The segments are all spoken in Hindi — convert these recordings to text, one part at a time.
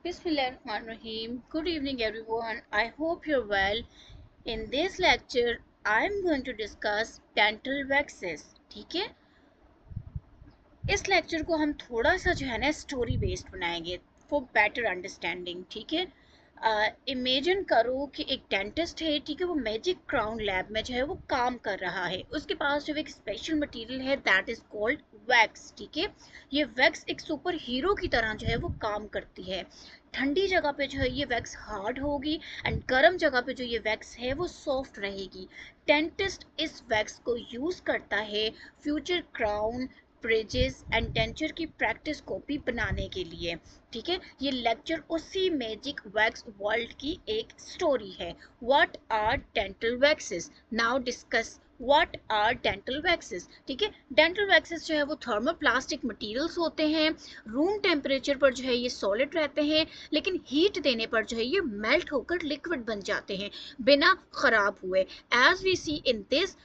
Bismillahirrahmanirrahim. Good evening, everyone. I hope you're well. In this lecture, I'm going to discuss dental waxes. ठीक है, इस लेक्चर को हम थोड़ा सा जो है ना स्टोरी बेस्ड बनाएंगे फॉर बेटर अंडरस्टैंडिंग. ठीक है, इमेजिन करो कि एक डेंटिस्ट है. ठीक है, वो मैजिक क्राउन लैब में जो है वो काम कर रहा है. उसके पास जो एक स्पेशल मटेरियल है दैट इज कॉल्ड वैक्स. ठीक है, ये वैक्स एक सुपर हीरो की तरह जो है वो काम करती है. ठंडी जगह पे जो है ये वैक्स हार्ड होगी एंड गर्म जगह पे जो ये वैक्स है वो सॉफ्ट रहेगी. डेंटिस्ट इस वैक्स को यूज करता है future crown, bridges and denture की प्रैक्टिस कॉपी बनाने के लिए. ठीक है, ये लेक्चर उसी मैजिक वैक्स वर्ल्ड की एक स्टोरी है. What are dental waxes? Now discuss what are dental waxes. ठीक है, डेंटल वैक्सेस जो है वो थर्मोप्लास्टिक मटेरियल्स होते हैं. रूम टेम्परेचर पर जो है ये सॉलिड रहते हैं, लेकिन हीट देने पर जो है ये मेल्ट होकर लिक्विड बन जाते हैं बिना खराब हुए. As we see in this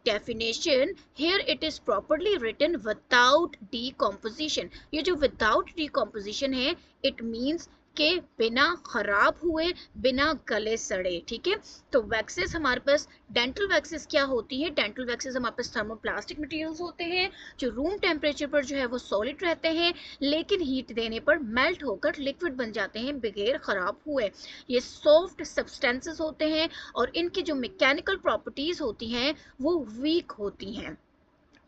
definition, here it is properly written without decomposition. ये जो without decomposition है it means के बिना खराब हुए, बिना गले सड़े. ठीक है, तो वैक्सेस हमारे पास, डेंटल वैक्सेस क्या होती है? डेंटल वैक्सेस हमारे पास थर्मोप्लास्टिक मटेरियल्स होते हैं जो रूम टेम्परेचर पर जो है वो सॉलिड रहते हैं, लेकिन हीट देने पर मेल्ट होकर लिक्विड बन जाते हैं बगैर खराब हुए. ये सॉफ्ट सब्सटेंसेस होते हैं और इनकी जो मैकेनिकल प्रॉपर्टीज होती हैं वो वीक होती हैं.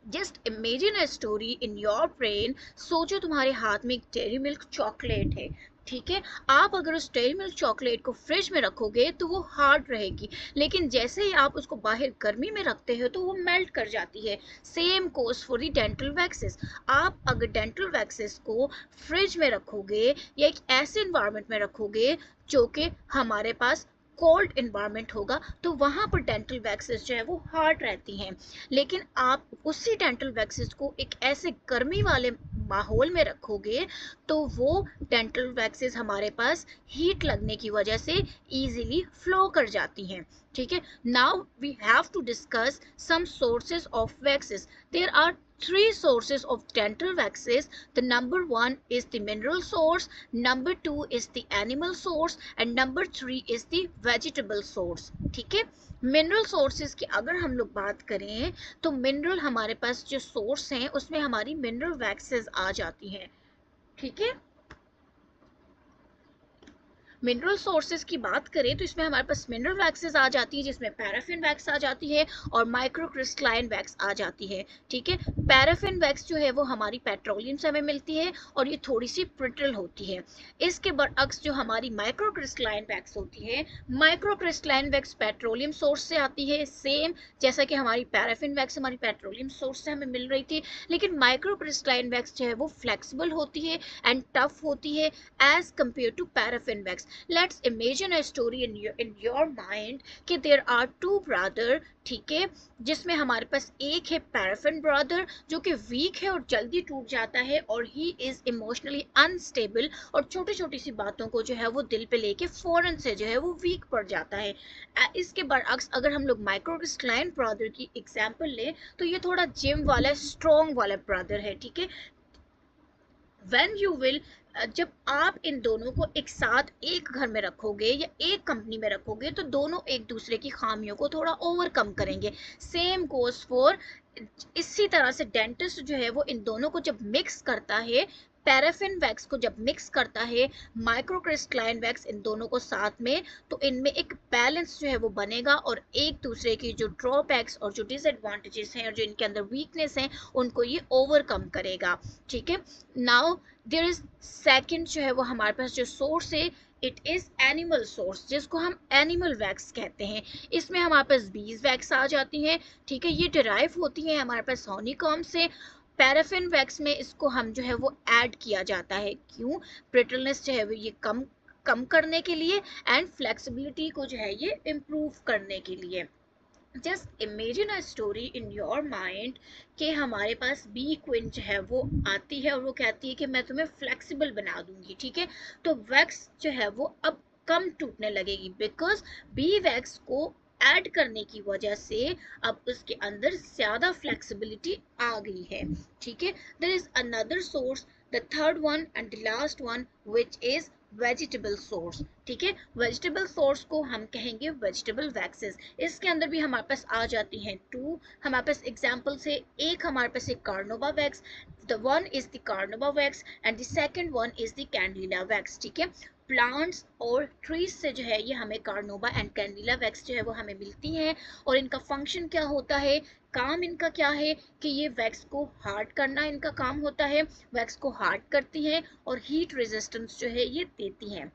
Just imagine a story in your brain. सोचो तुम्हारे हाथ में एक डेयरी मिल्क चॉकलेट है. ठीक है, आप अगर उस डेयरी मिल्क चॉकलेट को फ्रिज में रखोगे तो वो हार्ड रहेगी, लेकिन जैसे ही आप उसको बाहर गर्मी में रखते हो तो वो मेल्ट कर जाती है. Same goes for the dental waxes. आप अगर डेंटल वैक्सेस को फ्रिज में रखोगे या एक ऐसे इन्वायरमेंट में रखोगे जो कि हमारे पास कोल्ड इन्वायरमेंट होगा, तो वहां पर डेंटल वैक्सेस जो है वो हार्ड रहती हैं. लेकिन आप उसी डेंटल वैक्सेस को एक ऐसे गर्मी वाले माहौल में रखोगे तो वो डेंटल वैक्सेस हमारे पास हीट लगने की वजह से इजीली फ्लो कर जाती हैं. ठीक है, now we have to discuss some sources of waxes. There are three sources of dental waxes. The number one is the mineral source, number two is the animal source and number three is the vegetable source. ठीक है, मिनरल सोर्सेज की अगर हम लोग बात करें तो मिनरल हमारे पास जो सोर्स हैं उसमें हमारी मिनरल वैक्सेस आ जाती हैं. ठीक है, मिनरल सोर्सेज की बात करें तो इसमें हमारे पास मिनरल वैक्सेस आ जाती है, जिसमें पैराफिन वैक्स आ जाती है और माइक्रोक्रिस्टलाइन वैक्स आ जाती है. ठीक है, पैराफिन वैक्स जो है वो हमारी पेट्रोलियम से हमें मिलती है और ये थोड़ी सी ब्रिटल होती है. इसके बरअक्स जो हमारी माइक्रोक्रिस्टलाइन वैक्स होती है, माइक्रोक्रिस्टलाइन वैक्स पेट्रोलियम सोर्स से आती है, सेम जैसा कि हमारी पैराफिन वैक्स हमारी पेट्रोलियम सोर्स से हमें मिल रही थी. लेकिन माइक्रोक्रिस्टलाइन वैक्स जो है वो फ्लेक्सिबल होती है एंड टफ होती है as compare to paraffin wax. Let's imagine a story in your mind कि there are two brother. ठीक है, जिसमें हमारे पास एक है पैराफिन ब्रदर जो कि वीक है और जल्दी टूट जाता है और ही इज इमोशनली अनस्टेबल और छोटी छोटी सी बातों को जो है वो दिल पे लेके फौरन से जो है वो वीक पड़ जाता है. इसके बरअक्स अगर हम लोग माइक्रोक्रिस्टलाइन ब्रदर की एग्जांपल लें तो ये थोड़ा जिम वाला स्ट्रॉन्ग वाला ब्रदर है. ठीक है, when you will, जब आप इन दोनों को एक साथ एक घर में रखोगे या एक कंपनी में रखोगे तो दोनों एक दूसरे की खामियों को थोड़ा ओवरकम करेंगे. सेम गोस फॉर, इसी तरह से डेंटिस्ट जो है वो इन दोनों को जब मिक्स करता है, पैराफिन वैक्स को जब मिक्स करता है माइक्रोक्रिस्टलाइन वैक्स इन दोनों को साथ में, तो इनमें एक बैलेंस जो है वो बनेगा और एक दूसरे की जो ड्रॉबैक्स और जो डिसएडवांटेजेस हैं और जो इनके अंदर वीकनेस हैं उनको ये ओवरकम करेगा. ठीक है, नाउ देयर इज सेकंड जो है वो हमारे पास जो सोर्स है इट इज एनिमल सोर्स, जिसको हम एनिमल वैक्स कहते हैं. इसमें हमारे पास बीज वैक्स आ जाती हैं. ठीक है, ये डिराइव होती है हमारे पास हॉनीकॉम से. पैराफिन वैक्स में इसको हम जो है वो ऐड किया जाता है. क्यों? ब्रिटलनेस जो है वो ये कम कम करने के लिए एंड फ्लेक्सिबिलिटी को जो है ये इम्प्रूव करने के लिए. Just imagine a story in your mind कि हमारे पास बी क्वीन जो है वो आती है और वो कहती है कि मैं तुम्हें फ्लेक्सिबल बना दूंगी. ठीक है, तो वैक्स जो है वो अब कम टूटने लगेगी बिकॉज बी वैक्स को ऐड करने की वजह से अब उसके अंदर ज्यादा फ्लेक्सिबिलिटी आ गई है. ठीक है, there is another source, the third one and the last one, which is vegetable source, ठीक है। वेजिटेबल सोर्स को हम कहेंगे वेजिटेबल वैक्सेस। इसके अंदर भी हमारे पास आ जाती हैं टू, हमारे पास एग्जांपल से एक हमारे पास एक carnauba wax, the one is the carnauba wax and the second one is the candelilla wax, ठीक है। प्लांट्स और ट्रीज से जो है ये हमें कार्नोबा एंड कैंडिला वैक्स जो है वो हमें मिलती हैं। और इनका फंक्शन क्या होता है, काम इनका क्या है कि ये वैक्स को हार्ड करना इनका काम होता है, वैक्स को हार्ड करती हैं और हीट रेजिस्टेंस जो है ये देती हैं।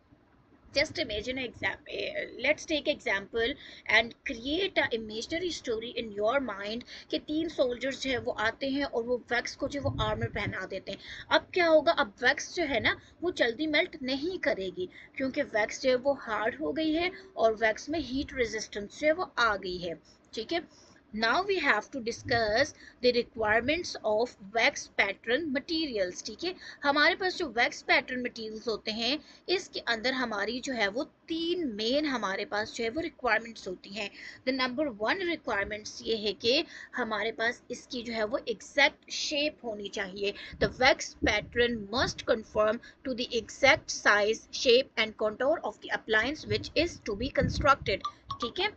Just imagine an example. Let's take example and create a imaginary story in your mind कि 3 सोल्जर्स जो है वो आते हैं और वो वैक्स को जो वो आर्मर पहना देते हैं। अब क्या होगा, अब वैक्स जो है ना वो जल्दी मेल्ट नहीं करेगी क्योंकि वैक्स जो है वो हार्ड हो गई है और वैक्स में हीट रेजिस्टेंस जो है वो आ गई है, ठीक है। Now we have to discuss the requirements of wax pattern materials, ठीक है। हमारे पास जो wax pattern materials होते हैं इसके अंदर हमारी जो है वो 3 मेन हमारे पास जो है वो रिक्वायरमेंट्स होती हैं। द नंबर 1 रिक्वायरमेंट्स ये है कि हमारे पास इसकी जो है वो एग्जैक्ट शेप होनी चाहिए। The wax pattern must conform to the exact size, shape and contour of the appliance which is to be constructed, ठीक है।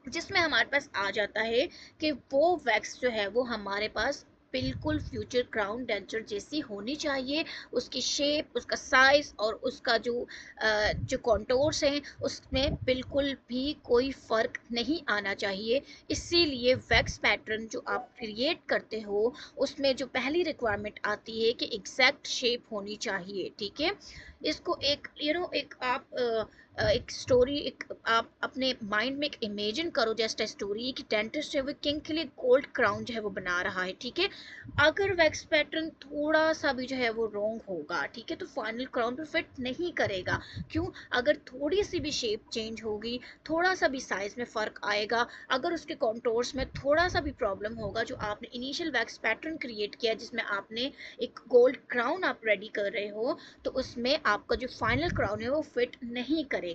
जिसमें हमारे पास आ जाता है कि वो वैक्स जो है वो हमारे पास बिल्कुल फ्यूचर क्राउन डेंचर जैसी होनी चाहिए, उसकी शेप, उसका साइज और उसका जो कॉन्टोर्स हैं उसमें बिल्कुल भी कोई फर्क नहीं आना चाहिए। इसीलिए वैक्स पैटर्न जो आप क्रिएट करते हो उसमें जो पहली रिक्वायरमेंट आती है कि एग्जैक्ट शेप होनी चाहिए, ठीक है। इसको एक एक आप एक स्टोरी, एक आप अपने माइंड में एक इमेजिन करो जस्ट अ स्टोरी कि डेंटिस्ट है वो किंग के लिए गोल्ड क्राउन जो है वो बना रहा है, ठीक है। अगर वैक्स पैटर्न थोड़ा सा भी जो है वो रॉन्ग होगा, ठीक है, तो फाइनल क्राउन पे फिट नहीं करेगा। क्यों, अगर थोड़ी सी भी शेप चेंज होगी, थोड़ा सा भी साइज में फर्क आएगा, अगर उसके कॉन्टोर्स में थोड़ा सा भी प्रॉब्लम होगा, जो आपने इनिशियल वैक्स पैटर्न क्रिएट किया जिसमें आपने एक गोल्ड क्राउन आप रेडी कर रहे हो, तो उसमें आपका जो फाइनल क्राउन है वो फिट नहीं करेगा।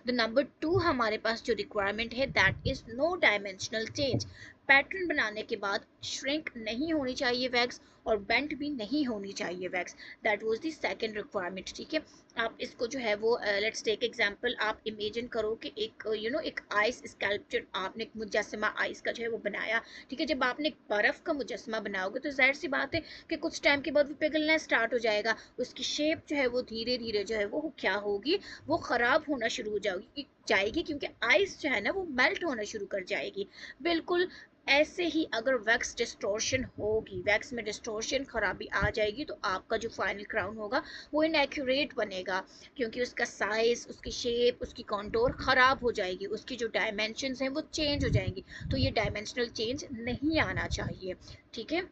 द नंबर 2 हमारे पास जो रिक्वायरमेंट है that is no dimensional change. Pattern बनाने के बाद श्रिंक नहीं होनी चाहिए वैक्स और बेंट भी नहीं होनी चाहिए wax. That was the second requirement, ठीक है। आप इसको जो है वो लेट्स टेक एग्जांपल, आप इमेजिन करो कि एक एक आइस स्कल्पचर, आपने एक मुजस्समा आइस का जो है वो बनाया, ठीक है। जब आपने एक बर्फ का मुजस्समा बनाओगे तो जाहिर सी बात है कि कुछ टाइम के बाद वो पिघलना स्टार्ट हो जाएगा, उसकी शेप जो है वो धीरे धीरे जो है वो क्या होगी, वो खराब होना शुरू हो जाएगी क्योंकि आइस जो है ना वो मेल्ट होना शुरू कर जाएगी। बिल्कुल ऐसे ही अगर वैक्स डिस्टॉर्शन होगी, वैक्स में डिस्टॉर्शन खराबी आ जाएगी, तो आपका जो फाइनल क्राउन होगा वो इनएक्यूरेट बनेगा क्योंकि उसका साइज, उसकी शेप, उसकी कॉन्टोर खराब हो जाएगी, उसकी जो डायमेंशंस हैं वो चेंज हो जाएंगी। तो ये डायमेंशनल चेंज नहीं आना चाहिए, ठीक है।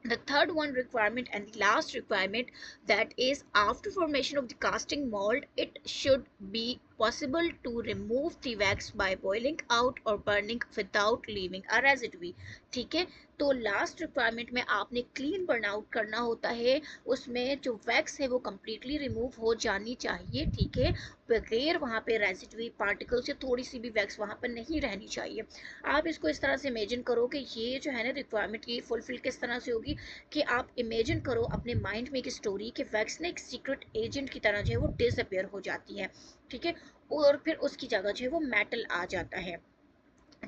The third one requirement and the last requirement, that is after formation of the casting mold it should be possible to remove the wax by boiling out or burning without leaving a residue, ठीक है। तो लास्ट रिक्वायरमेंट में आपने क्लीन बर्न आउट करना होता है, उसमें जो वैक्स है वो कम्प्लीटली रिमूव हो जानी चाहिए, ठीक है, बगैर वहाँ पे रेजिडुअल पार्टिकल्स या थोड़ी सी भी वैक्स वहाँ पर नहीं रहनी चाहिए। आप इसको इस तरह से इमेजिन करो कि ये जो है ना रिक्वायरमेंट ये फुलफिल किस तरह से होगी कि आप इमेजिन करो अपने माइंड में एक स्टोरी कि वैक्स ना एक सीक्रेट एजेंट की तरह जो है वो डिसअपियर हो जाती है, ठीक है, और फिर उसकी जगह जो है वो मेटल आ जाता है,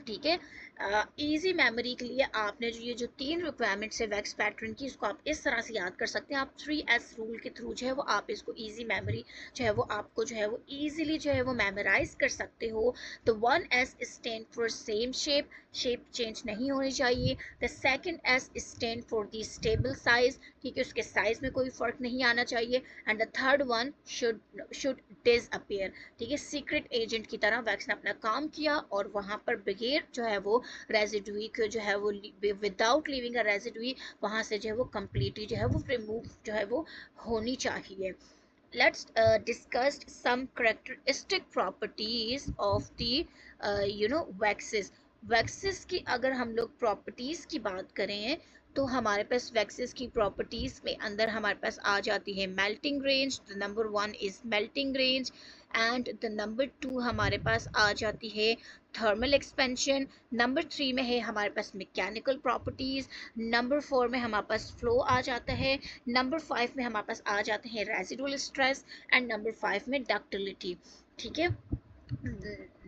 ठीक है। इजी मेमोरी के लिए आपने जो 3 रिक्वायरमेंट्स है वैक्स पैटर्न की, इसको आप इस तरह से याद कर सकते हैं। आप 3S रूल के थ्रू जो है वो आप इसको इजी मेमोरी जो है वो आपको जो है वो इजीली जो है वो मेमोराइज कर सकते हो। तो 1S stand for same shape, shape change नहीं होनी चाहिए। The second S stand for the stable size, ठीक है, उसके साइज में कोई फर्क नहीं आना चाहिए। And the third one should disappear, ठीक है, सीक्रेट एजेंट की तरह वैक्स ने अपना काम किया और वहां पर बगैर जो है वो रेजिडुई को जो है वो विदाउट लिविंग अ रेजिडुई वहां से जो है वो कम्प्लीटली जो है वो रिमूव जो है वो होनी चाहिए। Let's discuss some characteristic properties of the waxes. Waxes की अगर हम लोग प्रॉपर्टीज की बात करें तो हमारे पास वैक्सेस की प्रॉपर्टीज में अंदर हमारे पास आ जाती है melting range. Number 1 is melting range, and the number 2 हमारे पास आ जाती है थर्मल एक्सपेंशन, नंबर 3 में है हमारे पास मैकेनिकल प्रॉपर्टीज, नंबर 4 में हमारे पास फ्लो आ जाता है, नंबर 5 में हमारे पास आ जाते हैं रेजिडुअल स्ट्रेस एंड नंबर 5 में डक्टिलिटी। ठीक है,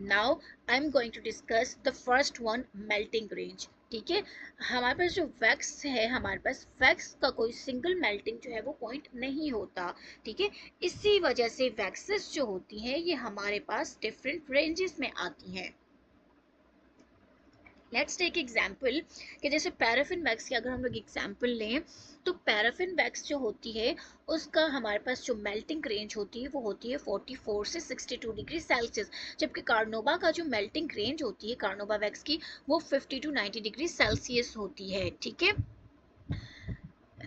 now I am going to discuss the first one, melting range. ठीक है, हमारे पास जो वैक्स है, हमारे पास वैक्स का कोई सिंगल मेल्टिंग जो है वो पॉइंट नहीं होता। ठीक है, इसी वजह से वैक्सेस जो होती हैं ये हमारे पास डिफरेंट रेंजेस में आती हैं। लेट्स टेक एग्जाम्पल कि जैसे पैराफिन वैक्स की अगर हम लोग एग्जाम्पल लें तो पैराफिन वैक्स जो होती है उसका हमारे पास जो मेल्टिंग रेंज होती है वो होती है 44 से 62 डिग्री सेल्सियस, जबकि कार्नोबा का जो मेल्टिंग रेंज होती है कार्नोबा वैक्स की वो 50 टू 90 डिग्री सेल्सियस होती है। ठीक है,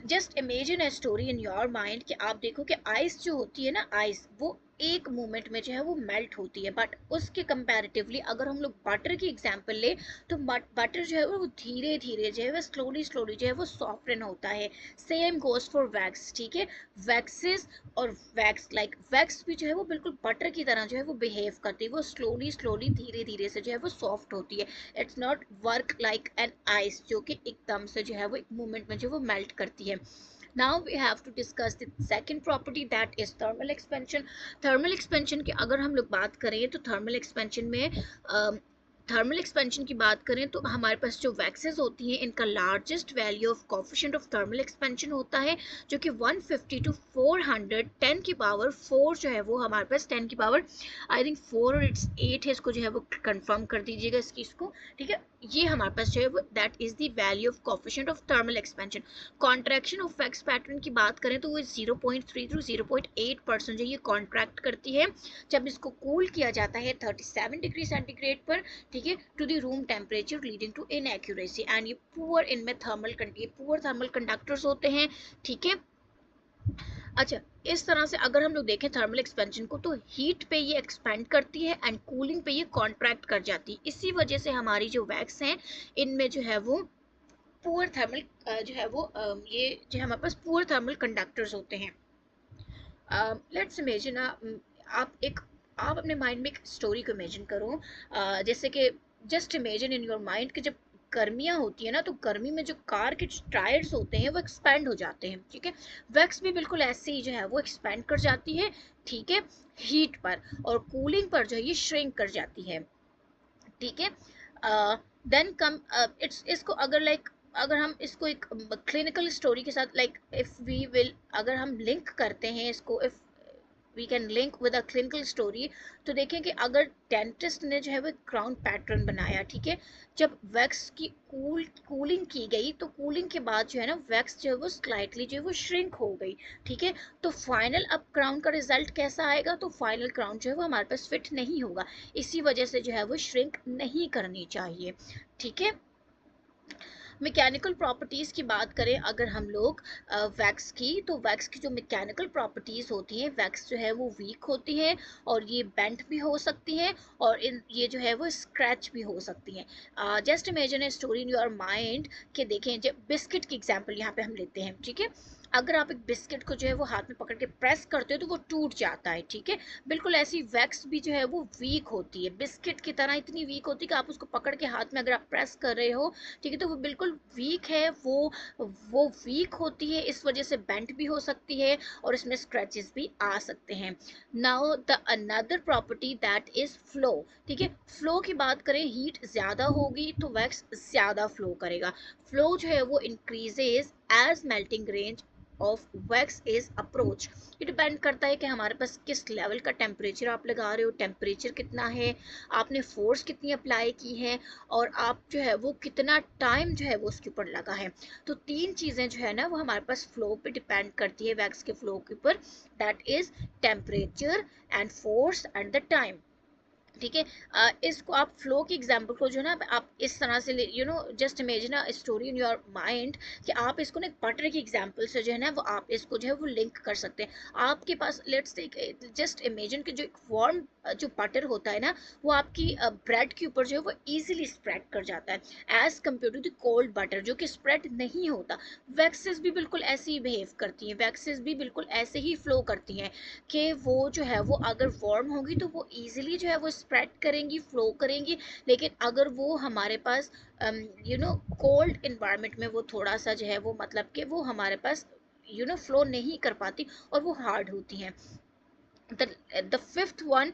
just imagine a story in your mind कि आप देखो कि आइस जो होती है ना, आइस वो एक मोमेंट में जो है वो मेल्ट होती है, बट उसके कंपैरेटिवली अगर हम लोग बटर की एग्जांपल ले तो बटर जो है वो धीरे धीरे जो है वो स्लोली स्लोली जो है वो सॉफ्टन होता है। Same goes for wax. ठीक है, वैक्सेस और वैक्स वैक्स भी जो है वो बिल्कुल बटर की तरह जो है वो बिहेव करती है, वो स्लोली स्लोली धीरे धीरे से जो है वो सॉफ्ट होती है। It's not work like an ice जो कि एकदम से जो है वो एक मोमेंट में जो वो मेल्ट करती है। Now we have to discuss the second property, that is thermal expansion. Thermal expansion की अगर हम लोग बात करें तो thermal expansion में थर्मल एक्सपेंशन की बात करें तो हमारे पास जो वैक्सेस होती हैं इनका largest value of coefficient of thermal expansion होता है जो कि 150 टू 400 10 की पावर 4 जो है वो हमारे पास 10 की पावर आई थिंक 4 और इट्स 8 है, इसको जो है वो कंफर्म कर दीजिएगा इसकी इसको। ठीक है, ये हमारे पास जो है वो that is the value of coefficient of thermal expansion. Contraction of wax pattern की बात करें तो वो 0.3 थ्रू 0.8% जो ये कॉन्ट्रैक्ट करती है जब इसको कूल किया जाता है 37 डिग्री सेंटीग्रेड पर। ठीक है, to the room temperature leading to inaccuracy and ये पुअर इनमें पुअर थर्मल कंडक्टर्स होते हैं। ठीक है, अच्छा, इस तरह से अगर हम लोग देखें थर्मल एक्सपेंशन को तो हीट पे ये एक्सपेंड करती है एंड कूलिंग पे ये कॉन्ट्रैक्ट कर जाती है। इसी वजह से हमारी जो वैक्स हैं इनमें जो है वो पुअर थर्मल जो है वो ये जो हमारे पास पुअर थर्मल कंडक्टर्स होते हैं। लेट्स इमेजिन आप अपने माइंड में एक स्टोरी को इमेजिन करो, जैसे कि just imagine in your mind कि जब गर्मियाँ होती है ना तो गर्मी में जो कार के टायर्स होते हैं वो एक्सपैंड हो जाते हैं। ठीक है, वैक्स भी बिल्कुल ऐसे ही जो है वो एक्सपैंड कर जाती है। ठीक है, हीट पर और कूलिंग पर जो है ये श्रिंक कर जाती है। ठीक है, देन कम इट्स इसको अगर हम इसको एक क्लिनिकल स्टोरी के साथ इफ वी विल अगर हम लिंक करते हैं इसको, if we can link with a clinical story, तो देखें कि अगर डेंटिस्ट ने जो है वो क्राउन पैटर्न बनाया। ठीक है, जब वैक्स की कूलिंग की गई तो कूलिंग के बाद जो है ना वैक्स जो है वो स्लाइटली जो है वो श्रिंक हो गई। ठीक है, तो फाइनल अब क्राउन का रिजल्ट कैसा आएगा, तो फाइनल क्राउन जो है वो हमारे पास फिट नहीं होगा। इसी वजह से जो है वो श्रिंक नहीं करनी चाहिए। ठीक है, मैकेनिकल प्रॉपर्टीज़ की बात करें अगर हम लोग वैक्स की, तो वैक्स की जो मैकेनिकल प्रॉपर्टीज़ होती हैं, वैक्स जो है वो वीक होती है और ये बेंट भी हो सकती हैं और ये जो है वो स्क्रैच भी हो सकती हैं। Just imagine a story in your mind कि देखें जब बिस्किट की एग्जांपल यहाँ पे हम लेते हैं। ठीक है, अगर आप एक बिस्किट को जो है वो हाथ में पकड़ के प्रेस करते हो तो वो टूट जाता है। ठीक है, बिल्कुल ऐसी वैक्स भी जो है वो वीक होती है, बिस्किट की तरह इतनी वीक होती है कि आप उसको पकड़ के हाथ में अगर आप प्रेस कर रहे हो, ठीक है, तो वो बिल्कुल वीक है, वो वीक होती है, इस वजह से बेंट भी हो सकती है और इसमें स्क्रैचेस भी आ सकते हैं। Now the another property that is flow. ठीक है, फ्लो की बात करें, हीट ज़्यादा होगी तो वैक्स ज़्यादा फ्लो करेगा। फ्लो जो है वो increases as melting range of wax is approach. ये डिपेंड करता है कि हमारे पास किस लेवल का टेम्परेचर आप लगा रहे हो, टेम्परेचर कितना है, आपने फोर्स कितनी अप्लाई की है और आप जो है वो कितना टाइम जो है वो उसके ऊपर लगा है। तो तीन चीज़ें जो है ना वो हमारे पास फ्लो पे डिपेंड करती है, वैक्स के फ्लो के ऊपर, that is temperature and force and the time. ठीक है। इसको आप फ्लो की एग्जांपल को जो है ना आप इस तरह से just imagine a story in your mind कि आप इसको ना बटर की एग्जांपल से जो है ना वो आप इसको जो है वो लिंक कर सकते हैं। आपके पास लेट्स टेक जस्ट इमेजिन कि जो एक वार्म जो बटर होता है ना वो आपकी ब्रेड के ऊपर जो है वो इजीली स्प्रेड कर जाता है as compare to the cold butter जो कि स्प्रेड नहीं होता। वैक्सेस भी बिल्कुल ऐसे ही बिहेव करती हैं, वैक्सेस भी बिल्कुल ऐसे ही फ्लो करती हैं कि वो जो है वो अगर वार्म होगी तो वो इजीली जो है वो स्प्रेड करेंगी, फ्लो करेंगी। लेकिन अगर वो हमारे पास कोल्ड इन्वायरमेंट में वो थोड़ा सा जो है वो मतलब कि वो हमारे पास फ्लो नहीं कर पाती और वो हार्ड होती हैं। The fifth one,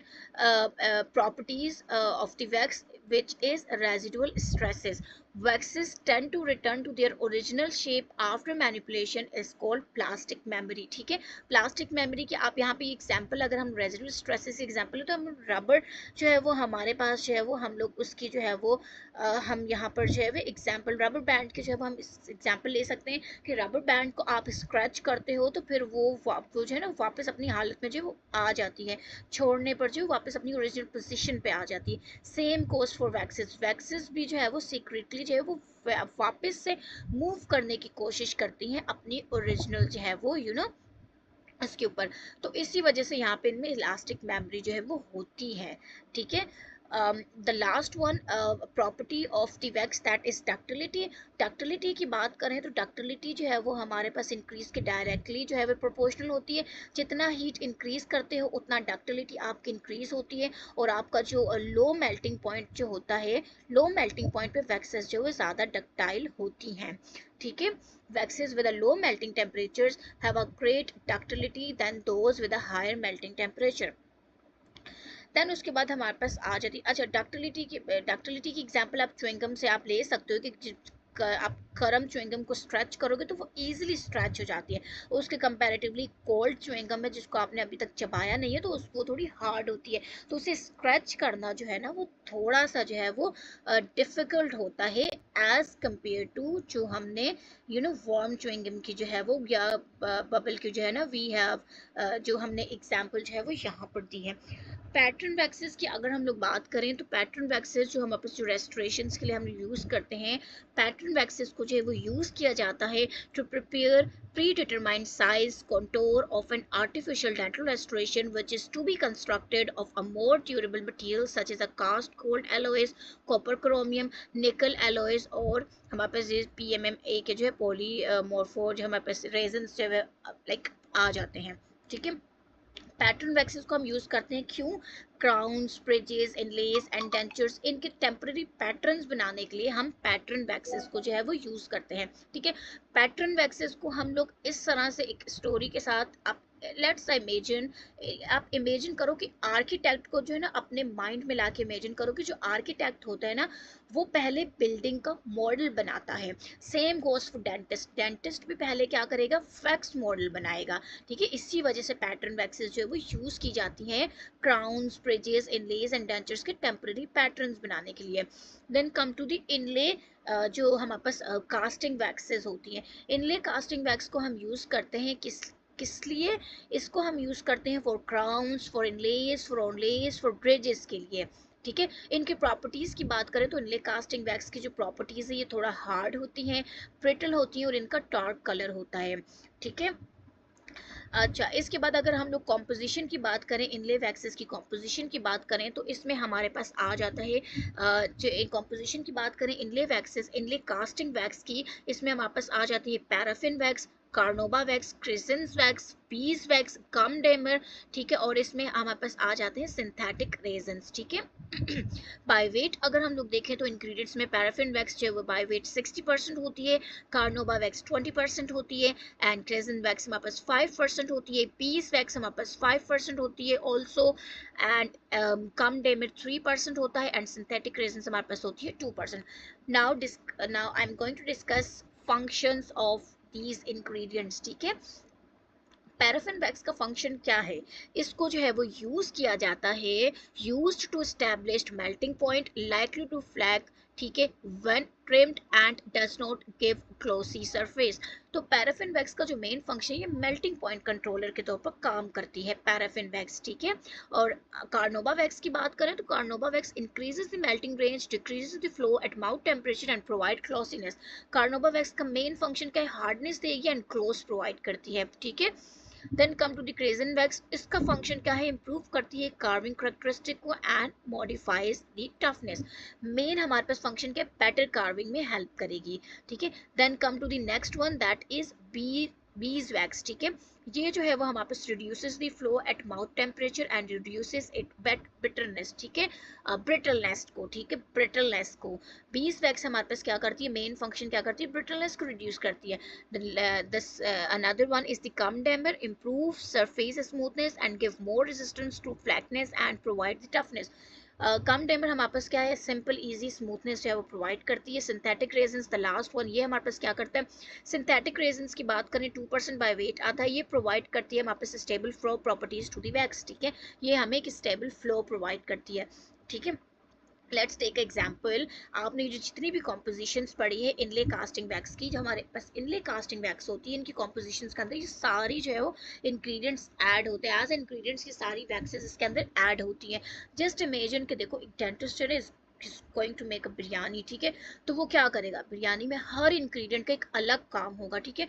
properties of the wax, which is residual stresses. Waxes tend to return to their original shape after manipulation is called plastic memory. ठीक है, प्लास्टिक मेमोरी की आप यहाँ पे एग्जांपल अगर हम रेजिडुअल स्ट्रेसेस एग्जांपल है तो हम रबर जो है वो हमारे पास जो है वो हम लोग उसकी जो है वो हम यहाँ पर जो है वो एग्जांपल रबर बैंड के जो है हम एग्जांपल ले सकते हैं कि रबर बैंड को आप स्क्रैच करते हो तो फिर वो जो है ना वापस अपनी हालत में जो वो आ जाती है, छोड़ने पर जो वापस अपनी ओरिजिनल पोजीशन पे आ जाती है। Same goes for waxes, waxes भी जो है वो सीक्रेटली जो है वो वापस से मूव करने की कोशिश करती हैं अपनी ओरिजिनल जो है वो उसके ऊपर। तो इसी वजह से यहाँ पे इनमें इलास्टिक मेमोरी जो है वो होती है। ठीक है। The last one property of the wax that is ductility. Ductility की बात करें तो डक्टिलिटी जो है वो हमारे पास इंक्रीज के डायरेक्टली जो है वो प्रोपोर्शनल होती है। जितना हीट इंक्रीज करते हो उतना डक्टिलिटी आपकी इंक्रीज होती है और आपका जो लो मेल्टिंग पॉइंट जो होता है, लो मेल्टिंग पॉइंट पे वैक्सेस जो है ज़्यादा डक्टाइल होती हैं। ठीक है। Waxes with a low melting temperatures have a great ductility than those with a higher melting temperature. Then उसके बाद हमारे पास आ जाती है, अच्छा डक्टिलिटी की एग्जांपल आप च्युइंगम से आप ले सकते हो कि आप गर्म च्युइंगम को स्ट्रेच करोगे तो वो इजीली स्ट्रेच हो जाती है। उसके कंपैरेटिवली कोल्ड च्युइंगम है जिसको आपने अभी तक चबाया नहीं है तो वो थोड़ी हार्ड होती है, तो उसे स्क्रैच करना जो है ना वो थोड़ा सा जो है वो डिफिकल्ट होता है एज कंपेयर टू जो हमने वार्म च्युइंगम की जो है वो या बबल की जो है ना वी हैव जो हमने एग्जांपल जो है वो यहाँ पर दी है। पैटर्न वैक्सेस की अगर हम लोग बात करें तो पैटर्न वैक्सेस जो हम अपने जो रेस्टोरेशन के लिए हम यूज़ करते हैं, पैटर्न वैक्सेस को जो है वो यूज़ किया जाता है to prepare predetermined size contour of an artificial dental restoration which is to be constructed of a more durable material such as a cast gold alloys, copper chromium, nickel alloys और हमारे पास PMMA के जो है पॉलीमॉर्फो जो हमारे पास रेजन्स जो है लाइक आ जाते हैं। ठीक है। पैटर्न वैक्सेस को हम यूज करते हैं क्यों? क्राउन्स, ब्रिजेस, इनलेस एंड डेंचर्स, इनके टेम्पररी पैटर्न्स बनाने के लिए हम पैटर्न वैक्सेस को जो है वो यूज करते हैं। ठीक है। पैटर्न वैक्सेस को हम लोग इस तरह से एक स्टोरी के साथ आप लेट्स इमेजिन, आप इमेजिन करो कि आर्किटेक्ट को जो है ना अपने माइंड में ला के इमेजिन करो कि जो आर्किटेक्ट होता है ना वो पहले बिल्डिंग का मॉडल बनाता है। Same goes for dentist, dentist भी पहले क्या करेगा? फैक्स मॉडल बनाएगा। ठीक है। इसी वजह से पैटर्न वैक्सेस जो है वो यूज की जाती हैं क्राउन्स, ब्रिजेस, इनलेस एंड डेंचर्स के टेम्पररी पैटर्न्स बनाने के लिए। देन कम टू द इनले, जो हमारे पास कास्टिंग वैक्सेस होती हैं। इनले कास्टिंग वैक्स को हम यूज करते हैं किस लिए? इसको हम यूज करते हैं for crowns, for inlays, for onlays, for bridges के लिए। ठीक है। इनकी प्रॉपर्टीज की बात करें तो इनले कास्टिंग वैक्स की जो प्रॉपर्टीज है ये थोड़ा हार्ड होती हैं, ब्रिटल होती हैं और इनका डार्क कलर होता है। ठीक है। अच्छा, इसके बाद अगर हम लोग कॉम्पोजिशन की बात करें, इनले वैक्सेस की कॉम्पोजिशन की बात करें तो इसमें हमारे पास आ जाता है जो कॉम्पोजिशन की बात करें inlay waxes, inlay casting wax की, इसमें हमारे पास आ जाती है paraffin wax, carnauba wax, ceresin wax, bees wax, gum dammar. ठीक है। और इसमें हमारे पास आ जाते हैं सिंथेटिक रेजन्स। ठीक है। बाय वेट अगर हम लोग देखें तो इंग्रेडिएंट्स में पैराफिन वैक्स जो है वो बाय वेट 60% होती है, कार्नोबा वैक्स 20% होती है एंड रेजिन वैक्स हमारे पास 5% होती है, पीस वैक्स हमारे पास 5% होती है ऑल्सो एंड कम डेमेट 3% होता है एंड सिंथेटिक रेजिन हमारे पास होती है 2%। Now I am going to discuss functions of these ingredients. ठीक है। पैराफिन वैक्स का फंक्शन क्या है? इसको जो है वो यूज किया जाता है used to establish melting point likely to flag ठीक है, when trimmed and does not give glossy surface। तो पैराफिन वैक्स का जो मेन फंक्शन है ये मेल्टिंग पॉइंट कंट्रोलर के तौर पर काम करती है पैराफिन वैक्स, ठीक है। और कार्नोबा वैक्स की बात करें तो carnauba wax increases the melting range, decreases the flow at mouth temperature and provide glossiness. Carnauba wax का मेन फंक्शन क्या है, हार्डनेस देगी एंड ग्लोस प्रोवाइड करती है, ठीक है। Then come to the ceresin wax, इसका फंक्शन क्या है, इंप्रूव करती है कार्विंग करेक्टरिस्टिक को and modifies the toughness. Main हमारे पास फंक्शन क्या है, बेटर कार्विंग में हेल्प करेगी, ठीक है। Then come to the next one that is bees wax, ठीक है। ये जो है वो हमारे पास reduces the flow at mouth temperature and reduces it bitterness, ठीक है, ब्रिटलनेस को, ठीक है, ब्रिटलनेस को। बीज वैक्स हमारे पास क्या करती है, मेन फंक्शन क्या करती है, ब्रिटलनेस को रिड्यूस करती है। Another one is the gum dammer, improve surface smoothness and give more resistance to flatness and provide the toughness। Come Dahmer हमारे पास क्या है, सिंपल इजी स्मूथनेस जो है वो प्रोवाइड करती है। Synthetic resins the last one, ये हमारे पास क्या करता है, सिंथेटिक रेजन्स की बात करें 2% बाय वेट आता है, ये प्रोवाइड करती है हमारे पास stable flow properties to the wax, ठीक है। ये हमें एक स्टेबल फ्लो प्रोवाइड करती है, ठीक है। लेट्स टेक एग्जाम्पल, आपने जो जितनी भी कॉम्पोजिशंस पढ़ी है इनले कास्टिंग वैक्स की, जो हमारे पास इनले कास्टिंग वैक्स होती है इनकी कॉम्पोजिशंस के अंदर ये सारी जो है वो इंग्रेडिएंट्स ऐड होते हैं, एज इंग्रेडिएंट्स की सारी वैक्सेस इसके अंदर ऐड होती हैं। जस्ट इमेजिन कि देखो एक डेंटिस्ट है going to make a biryani, ठीक है। तो वो क्या करेगा, बिरयानी में हर इंग्रेडिएंट का एक अलग काम होगा, ठीक है।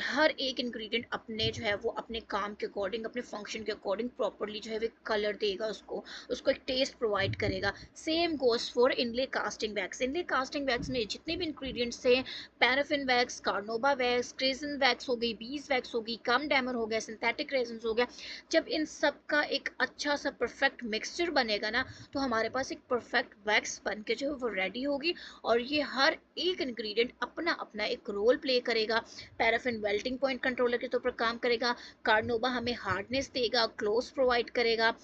हर एक इंग्रेडिएंट अपने जो है वो अपने काम के अकॉर्डिंग, अपने फंक्शन के अकॉर्डिंग प्रॉपरली जो है वो कलर देगा, उसको एक टेस्ट प्रोवाइड करेगा। Same goes for inlay casting wax. Inlay casting wax में जितने भी इंग्रेडिएंट्स हैं, paraffin wax, carnauba wax, ceresin wax हो गई, बीज वैक्स हो गई, कम डैमर हो गया, सिंथेटिक रेजन्स हो गया, जब इन सब का एक अच्छा सा परफेक्ट मिक्सचर बनेगा ना, तो हमारे पास एक परफेक्ट वैक्स बन के जो है वो रेडी होगी। और ये हर एक इंग्रेडिएंट अपना अपना एक रोल प्ले करेगा। पैराफिन मेल्टिंग पॉइंट कंट्रोलर के तौर पर काम करेगा, कार्नोबा हमें हार्डनेस देगा, क्लोज प्रोवाइड करेगा,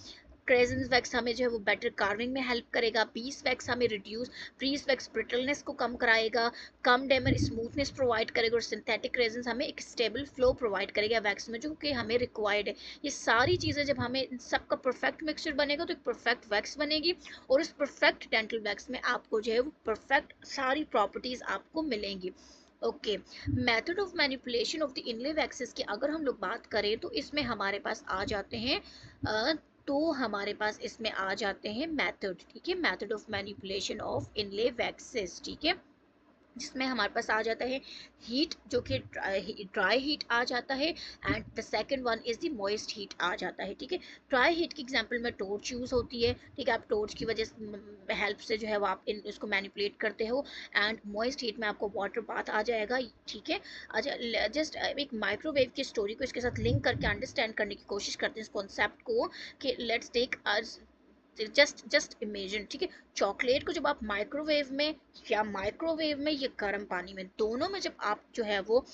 क्रेजन वैक्स हमें जो है वो बेटर कार्विंग में हेल्प करेगा, पीस वैक्स हमें रिड्यूस फ्रीज वैक्स ब्रिटलनेस को कम कराएगा, कम डेमर स्मूथनेस प्रोवाइड करेगा, और सिंथेटिक रेजन्स हमें एक स्टेबल फ्लो प्रोवाइड करेगा वैक्स में, जो कि हमें रिक्वायर्ड है। ये सारी चीज़ें जब हमें इन सबका परफेक्ट मिक्सचर बनेगा तो एक परफेक्ट वैक्स बनेगी, और उस परफेक्ट डेंटल वैक्स में आपको जो है वो परफेक्ट सारी प्रॉपर्टीज आपको मिलेंगी। Okay, method of manipulation of the inlay waxes की अगर हम लोग बात करें तो इसमें हमारे पास आ जाते हैं तो हमारे पास इसमें आ जाते हैं मेथड, ठीक है, method of manipulation of inlay waxes, ठीक है, जिसमें हमारे पास आ जाता है हीट, जो कि ड्राई हीट आ जाता है, and the second one is the moist heat आ जाता है, ठीक है। ड्राई हीट की एग्जांपल में टॉर्च यूज होती है, ठीक है, आप टॉर्च की वजह से हेल्प से जो है वो आप इसको मैनिपुलेट करते हो, एंड मॉइस्ट हीट में आपको वाटर बाथ आ जाएगा, ठीक है। अच्छा, जस्ट एक माइक्रोवेव की स्टोरी को इसके साथ लिंक करके अंडरस्टैंड करने की कोशिश करते हैं इस कॉन्सेप्ट को, कि लेट्स टेक जस्ट इमेजिन, ठीक है, चॉकलेट को जब आप माइक्रोवेव में या माइक्रोवेव में या गर्म पानी में, दोनों में जब आप जो है वो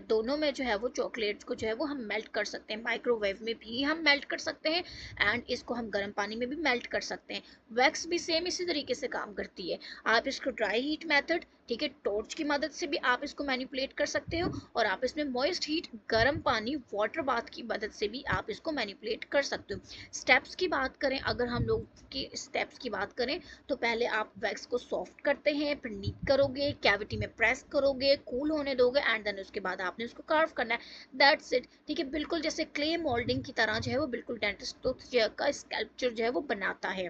दोनों में जो है वो चॉकलेट को जो है वो हम मेल्ट कर सकते हैं, माइक्रोवेव में भी हम मेल्ट कर सकते हैं, एंड इसको हम गर्म पानी में भी मेल्ट कर सकते हैं। वैक्स भी सेम इसी तरीके से काम करती है। आप इसको ड्राई हीट मेथड, ठीक है, टॉर्च की मदद से भी आप इसको मैनिपुलेट कर सकते हो, और आप इसमें मॉइस्ट हीट गर्म पानी वाटर बाथ की मदद से भी आप इसको मैनिपुलेट कर सकते हो। स्टेप्स की बात करें, अगर हम लोग की स्टेप्स की बात करें तो पहले आप वैक्स को सॉफ्ट करते हैं, फिर नीट करोगे, कैविटी में प्रेस करोगे, कूल होने दोगे, एंड देन उसके बाद आपने उसको कार्व करना है, दैट्स इट, ठीक है। बिल्कुल जैसे क्ले मोल्डिंग की तरह जो है वो बिल्कुल डेंटिस्ट तो का स्कल्पचर जो है वो बनाता है।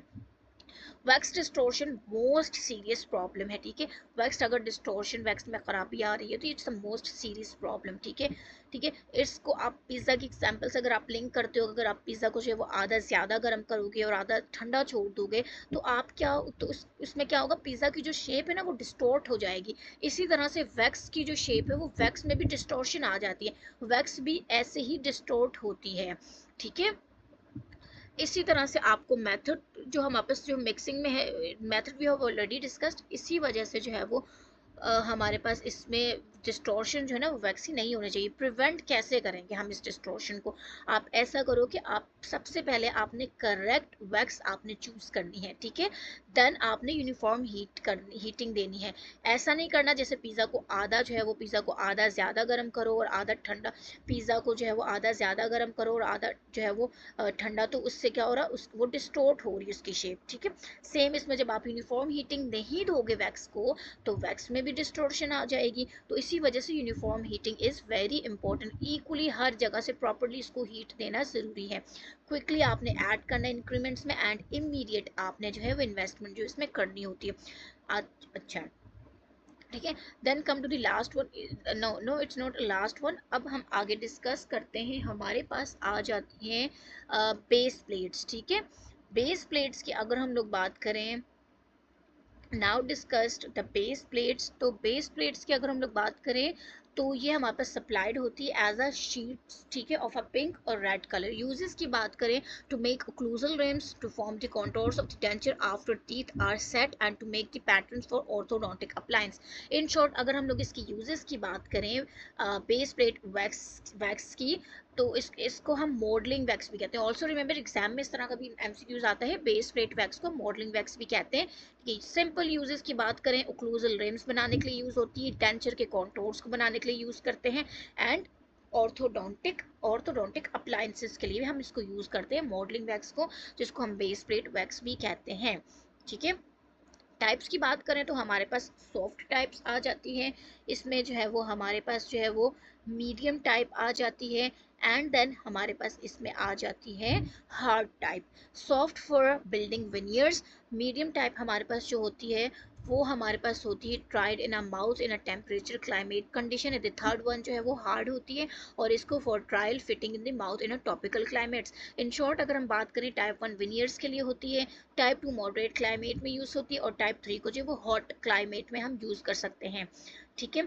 Wax distortion most serious problem है, ठीक है। वैक्स अगर डिस्टोर्शन वैक्स में खराबी आ रही है तो it's the most serious problem, ठीक है, ठीक है। इसको आप पिज़्ज़ा की एग्जांपल से अगर आप लिंक करते हो, अगर आप पिज़्ज़ा को जो है वो आधा ज़्यादा गर्म करोगे और आधा ठंडा छोड़ दोगे, तो आप क्या, तो उसमें क्या होगा, पिज़्ज़ा की जो शेप है ना वो डिस्टोर्ट हो जाएगी। इसी तरह से वैक्स की जो शेप है वो वैक्स में भी डिस्टोर्शन आ जाती है, वैक्स भी ऐसे ही डिस्टोर्ट होती है, ठीक है। इसी तरह से आपको मेथड जो हमारे पास जो मिक्सिंग में है, method we have already discussed, इसी वजह से जो है वो हमारे पास इसमें डिस्टॉर्शन जो है ना वो वैक्स ही नहीं होने चाहिए। प्रिवेंट कैसे करेंगे हम इस डिस्टॉर्शन को? आप ऐसा करो कि आप सबसे पहले आपने करेक्ट वैक्स आपने चूज करनी है, ठीक है। देन आपने यूनिफॉर्म हीटिंग देनी है। ऐसा नहीं करना जैसे पिज़्ज़ा को आधा जो है वो पिज़्ज़ा को आधा ज़्यादा गर्म करो और आधा ठंडा, पिज़्ज़ा को जो है वो आधा ज़्यादा गर्म करो और आधा जो है वो ठंडा, तो उससे क्या हो रहा है, उस वो डिस्टोर्ट हो रही है उसकी शेप, ठीक है। सेम इसमें जब आप यूनिफॉर्म हीटिंग नहीं दोगे वैक्स को, तो वैक्स में भी डिस्टोर्शन आ जाएगी। तो इसी वजह से uniform heating is very important. Equally हर जगह से प्रॉपरली इसको हीट देना ज़रूरी है। क्विकली आपने ऐड करना है इंक्रीमेंट्स में, एंड इमीडिएट आपने जो है वो इन्वेस्टमेंट जो इसमें करनी होती है। अच्छा, ठीक है। Then come to the last one, no no it's not last one. अब हम आगे डिस्कस करते हैं, हमारे पास आ जाती हैं बेस प्लेट्स, ठीक है। बेस प्लेट्स की अगर हम लोग बात करें, now discussed the base plates, तो बेस प्लेट्स की अगर हम लोग बात करें तो ये हमारे पास सप्लाइड होती है एज अ शीट, ठीक है, ऑफ अ पिंक और रेड कलर। यूजेस की बात करें, to make occlusal rims, to form the contours of the denture after teeth are set, and to make the patterns for orthodontic appliance. In short अगर हम लोग इसकी यूजेस की बात करें बेस प्लेट वैक्स की, तो इसको हम मॉडलिंग वैक्स भी कहते हैं। ऑल्सो रिमेंबर एग्जाम में इस तरह का भी एमसीक्यूज आता है, बेस प्लेट वैक्स को मॉडलिंग वैक्स भी कहते हैं। कि सिंपल यूजेस की बात करें, ओक्लूजल रिम्स बनाने के लिए यूज होती है, डेंचर के कॉन्टोर्स को बनाने के लिए यूज करते हैं, एंड ऑर्थोडोंटिक अप्लायंसेस के लिए भी हम इसको यूज करते हैं मॉडलिंग वैक्स को, जिसको हम बेस प्लेट वैक्स भी कहते हैं, ठीक है। टाइप्स की बात करें तो हमारे पास सॉफ्ट टाइप्स आ जाती हैं, इसमें जो है वो हमारे पास जो है वो मीडियम टाइप आ जाती है, एंड देन हमारे पास इसमें आ जाती है hard type. Soft for building veneers, medium type हमारे पास जो होती है वो हमारे पास होती है tried in a mouth in a temperature climate condition है। द थर्ड वन जो है वो हार्ड होती है, और इसको for trial fitting in the mouth in a topical climates. In short अगर हम बात करें, टाइप 1 विनियर्स के लिए होती है, टाइप 2 मॉडरेट क्लाइमेट में यूज़ होती है, और टाइप 3 को जो वो हॉट क्लाइमेट में हम यूज़ कर सकते हैं, ठीक है।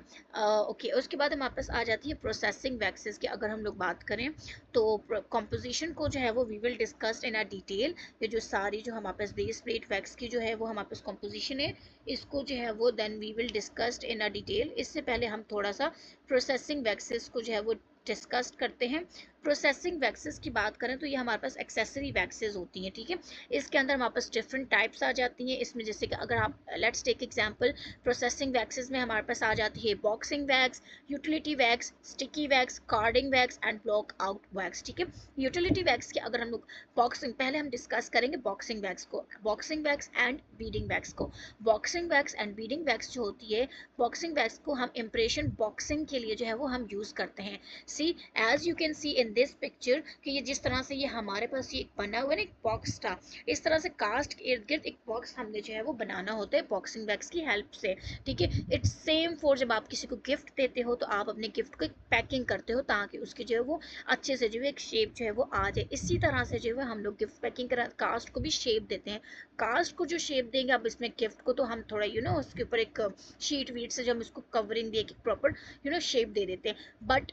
ओके, उसके बाद हमारे पास आ जाती है प्रोसेसिंग वैक्सेस की अगर हम लोग बात करें, तो कंपोजिशन को जो है वो we will discuss in a detail. ये जो सारी जो हमारे पास बेस प्लेट वैक्स की जो है वो हमारे पास कंपोजिशन है, इसको जो है वो then we will discuss in a detail. इससे पहले हम थोड़ा सा प्रोसेसिंग वैक्सेस को जो है वो डिस्कस करते हैं। प्रोसेसिंग वैक्सेस की बात करें तो ये हमारे पास एक्सेसरी वैक्सेस होती हैं, ठीक है। इसके अंदर हमारे पास डिफरेंट टाइप्स आ जाती हैं। इसमें जैसे कि अगर आप let's take example, processing waxes में हमारे पास आ जाती है boxing wax, utility wax, sticky wax, carding wax and block out wax, ठीक है। यूटिलिटी वैक्स की अगर हम लोग बॉक्सिंग, पहले हम डिस्कस करेंगे बॉक्सिंग वैक्स को, boxing wax and beading wax को। Boxing wax and beading wax जो होती है, बॉक्सिंग वैक्स को हम इम्प्रेशन बॉक्सिंग के लिए जो है वो हम यूज करते हैं। See, as you can see in this picture कि ये जिस तरह से ये हमारे पास ये बना हुआ है ना एक बॉक्स था, इस तरह से कास्ट के इर्द गिर्द एक बॉक्स हमने जो है वो बनाना होता है बॉक्सिंग वैक्स की हेल्प से, ठीक है। इट्स सेम फॉर जब आप किसी को गिफ्ट देते हो तो आप अपने गिफ्ट को एक पैकिंग करते हो ताकि उसकी जो है वो अच्छे से जो है एक शेप जो है वो आ जाए। इसी तरह से जो है हम लोग गिफ्ट पैकिंग करा कास्ट को भी शेप देते हैं। कास्ट को जो शेप देंगे अब इसमें गिफ्ट को, तो हम थोड़ा उसके ऊपर एक शीट वीट से जो हम इसको कवरिंग दे के प्रॉपर शेप दे देते हैं। बट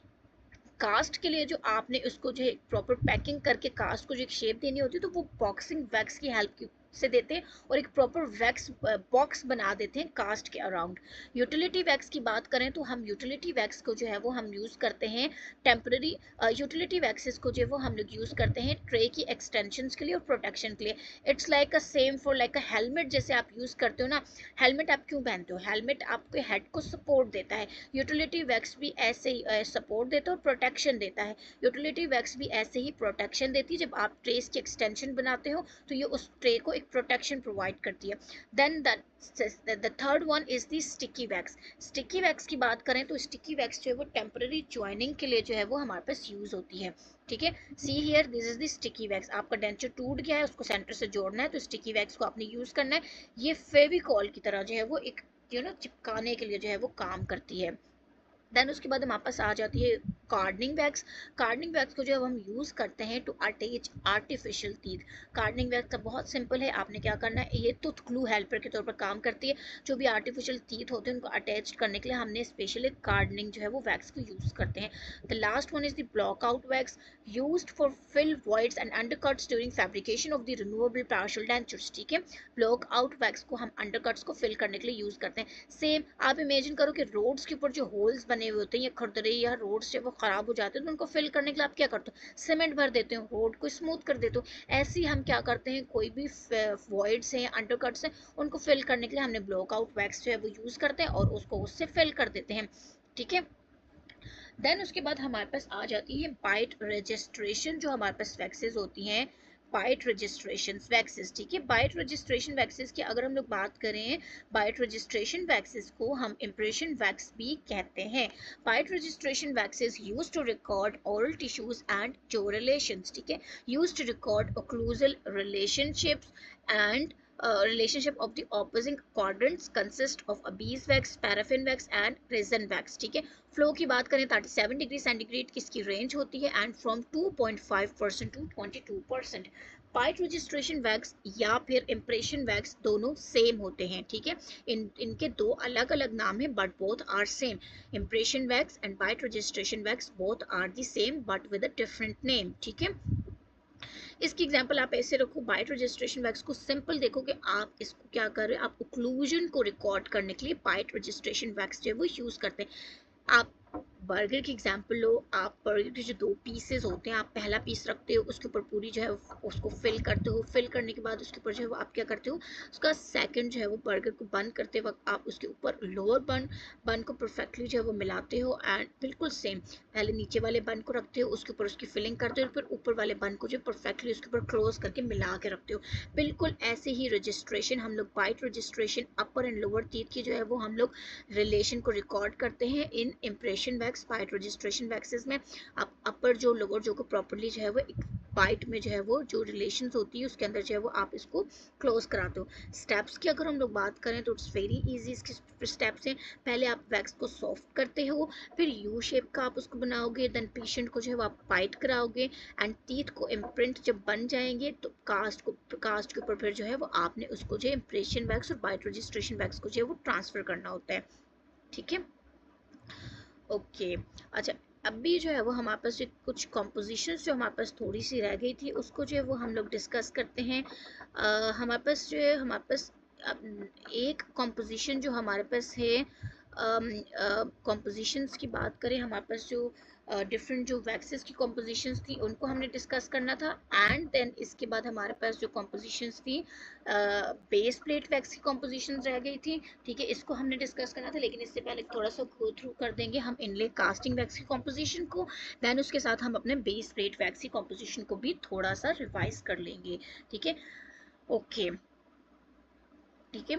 कास्ट के लिए जो आपने उसको जो है प्रॉपर पैकिंग करके कास्ट को जो एक शेप देनी होती है, तो वो बॉक्सिंग वैक्स की हेल्प से देते हैं और एक प्रॉपर वैक्स बॉक्स बना देते हैं कास्ट के अराउंड। यूटिलिटी वैक्स की बात करें तो हम यूटिलिटी वैक्स को जो है वो हम यूज़ करते हैं टेम्पररी, यूटिलिटी वैक्सेस को जो है वो हम लोग यूज़ करते हैं ट्रे की एक्सटेंशन के लिए और प्रोटेक्शन के लिए। It's like a same for like a helmet, जैसे आप यूज़ करते हो ना, हेलमेट आप क्यों पहनते हो, हेलमेट आपके हेड को सपोर्ट देता है, यूटिलिटी वैक्स भी ऐसे ही सपोर्ट देता है और प्रोटेक्शन देता है। यूटिलिटी वैक्स भी ऐसे ही प्रोटेक्शन देती है, जब आप ट्रेस की एक्सटेंशन बनाते हो तो ये उस ट्रे को एक प्रोटेक्शन प्रोवाइड करती है। Then the third one is the sticky wax. Sticky wax की बात करें तो स्टिकी वैक्स जो है वो टेम्पररी ज्वाइनिंग के लिए जो है वो हमारे पास यूज होती है, ठीक है। See here, this is the sticky wax. आपका डेंचर टूट गया है, उसको सेंटर से जोड़ना है, तो स्टिकी वैक्स को आपने यूज करना है। ये फेविकॉल की तरह जो है वो एक चिपकाने के लिए जो है वो काम करती है। देन उसके बाद हमारे पास आ जाती है कार्डनिंग वैक्स। कार्डनिंग वैक्स को जो हम यूज़ करते हैं to attach artificial teeth. Carding wax तो बहुत सिंपल है, आपने क्या करना है, ये टूथ ग्लू हेल्पर के तौर पर काम करती है। जो भी आर्टिफिशियल टीथ होते हैं उनको अटैच करने के लिए हमने स्पेशली कार्डनिंग जो है वो वैक्स को यूज़ करते हैं। The last one is the block out wax used for fill voids and undercuts during fabrication of the removable partial dentures. ठीक है, ब्लॉक आउट वैक्स को हम अंडरकट्स को फिल करने के लिए यूज़ करते हैं। सेम आप इमेजिन करो कि रोड्स के ऊपर जो होल्स बने हुए होते हैं या खुरदरे या रोड्स से वो खराब हो जाते हैं, तो उनको फिल करने के लिए आप क्या करते हो, सीमेंट भर देते हो, रोड को स्मूथ कर देते हो। ऐसे ही हम क्या करते हैं, कोई भी वॉइड्स हैं, अंडरकट्स हैं, उनको फिल करने के लिए हमने ब्लॉक आउट वैक्स जो है वो यूज़ करते हैं और उसको उससे फिल कर देते हैं। ठीक है, देन उसके बाद हमारे पास आ जाती है बाइट रजिस्ट्रेशन। जो हमारे पास वैक्सेस होती हैं, बाइट रजिस्ट्रेशन वैक्सेस। ठीक है, बाइट रजिस्ट्रेशन वैक्सेस की अगर हम लोग बात करें, बाइट रजिस्ट्रेशन वैक्सेस को हम इम्प्रेशन वैक्स भी कहते हैं। Bite registration waxes use to record oral tissues and jaw relations. ठीक है, use to record occlusal relationships and relationship of the opposing quadrants consist of a beeswax, paraffin wax and resin wax। ठीक है, फ्लो की बात करें 37 डिग्री सेंटीग्रेड की इसकी रेंज होती है and from 2.5% to 22%। Bite registration wax या फिर इम्प्रेशन वैक्स दोनों सेम होते हैं। ठीक है, इनके दो अलग अलग नाम हैं but both are same. Impression wax and bite registration wax both are the same but with a different name. ठीक है, इसकी एग्जांपल आप ऐसे रखो, बाइट रजिस्ट्रेशन वैक्स को सिंपल देखो कि आप इसको क्या कर रहे हो, आप ओक्लूजन को रिकॉर्ड करने के लिए बाइट रजिस्ट्रेशन वैक्स जो है वो यूज करते हैं। आप बर्गर की एग्जांपल लो, आप बर्गर के जो दो पीसेस होते हैं, आप पहला पीस रखते हो, उसके ऊपर पूरी जो है उसको फिल करते हो, फिल करने के बाद उसके ऊपर जो है वो आप क्या करते हो, उसका सेकंड जो है वो बर्गर को बंद करते वक्त आप उसके ऊपर लोअर बन को परफेक्टली जो है वो मिलाते हो एंड बिल्कुल सेम पहले नीचे वाले बन को रखते हो, उसके ऊपर उसकी फिलिंग करते हो, फिर ऊपर वाले बन को जो परफेक्टली उसके ऊपर क्लोज करके मिला के रखते हो। बिल्कुल ऐसे ही रजिस्ट्रेशन हम लोग bite registration upper and lower teeth की जो है वो हम लोग रिलेशन को रिकॉर्ड करते हैं in impression wax. Bite registration waxes में आप अपर जो लोअर जो को प्रॉपर्ली जो है वो एक बाइट में जो है वो जो रिलेशंस होती है उसके अंदर जो है वो आप इसको क्लोज कराते हो। स्टेप्स की अगर हम लोग बात करें तो इट्स वेरी इजी। इसके स्टेप्स हैं, पहले आप वैक्स को सॉफ्ट करते हो, फिर यू शेप का आप उसको बनाओगे, देन पेशेंट को जो है वो आप बाइट कराओगे एंड टीथ को इम्प्रिंट जब बन जाएंगे तो कास्ट के ऊपर फिर जो है वो आपने उसको जो इम्प्रेशन वैक्स और बाइट रजिस्ट्रेशन वैक्स को जो है वो ट्रांसफर करना होता है। ठीक है, ओके अच्छा, अभी जो है वो हमारे पास कुछ कॉम्पोजिशंस जो हमारे पास थोड़ी सी रह गई थी उसको जो है वो हम लोग डिस्कस करते हैं। हमारे पास जो है हमारे पास एक कॉम्पोजिशन जो हमारे पास है, कॉम्पोजिशंस की बात करें, हमारे पास जो डिफरेंट जो वैक्सेस की कॉम्पोजिशंस थी उनको हमने डिस्कस करना था एंड देन इसके बाद हमारे पास जो कॉम्पोजिशंस थी बेस प्लेट वैक्स की कॉम्पोजिशंस रह गई थी। ठीक है, इसको हमने डिस्कस करना था लेकिन इससे पहले थोड़ा सा गो थ्रू कर देंगे हम इनले कास्टिंग वैक्स की कॉम्पोजिशन को, देन उसके साथ हम अपने बेस प्लेट वैक्स की कॉम्पोजिशन को भी थोड़ा सा रिवाइज कर लेंगे। ठीक है, ओके ठीक है,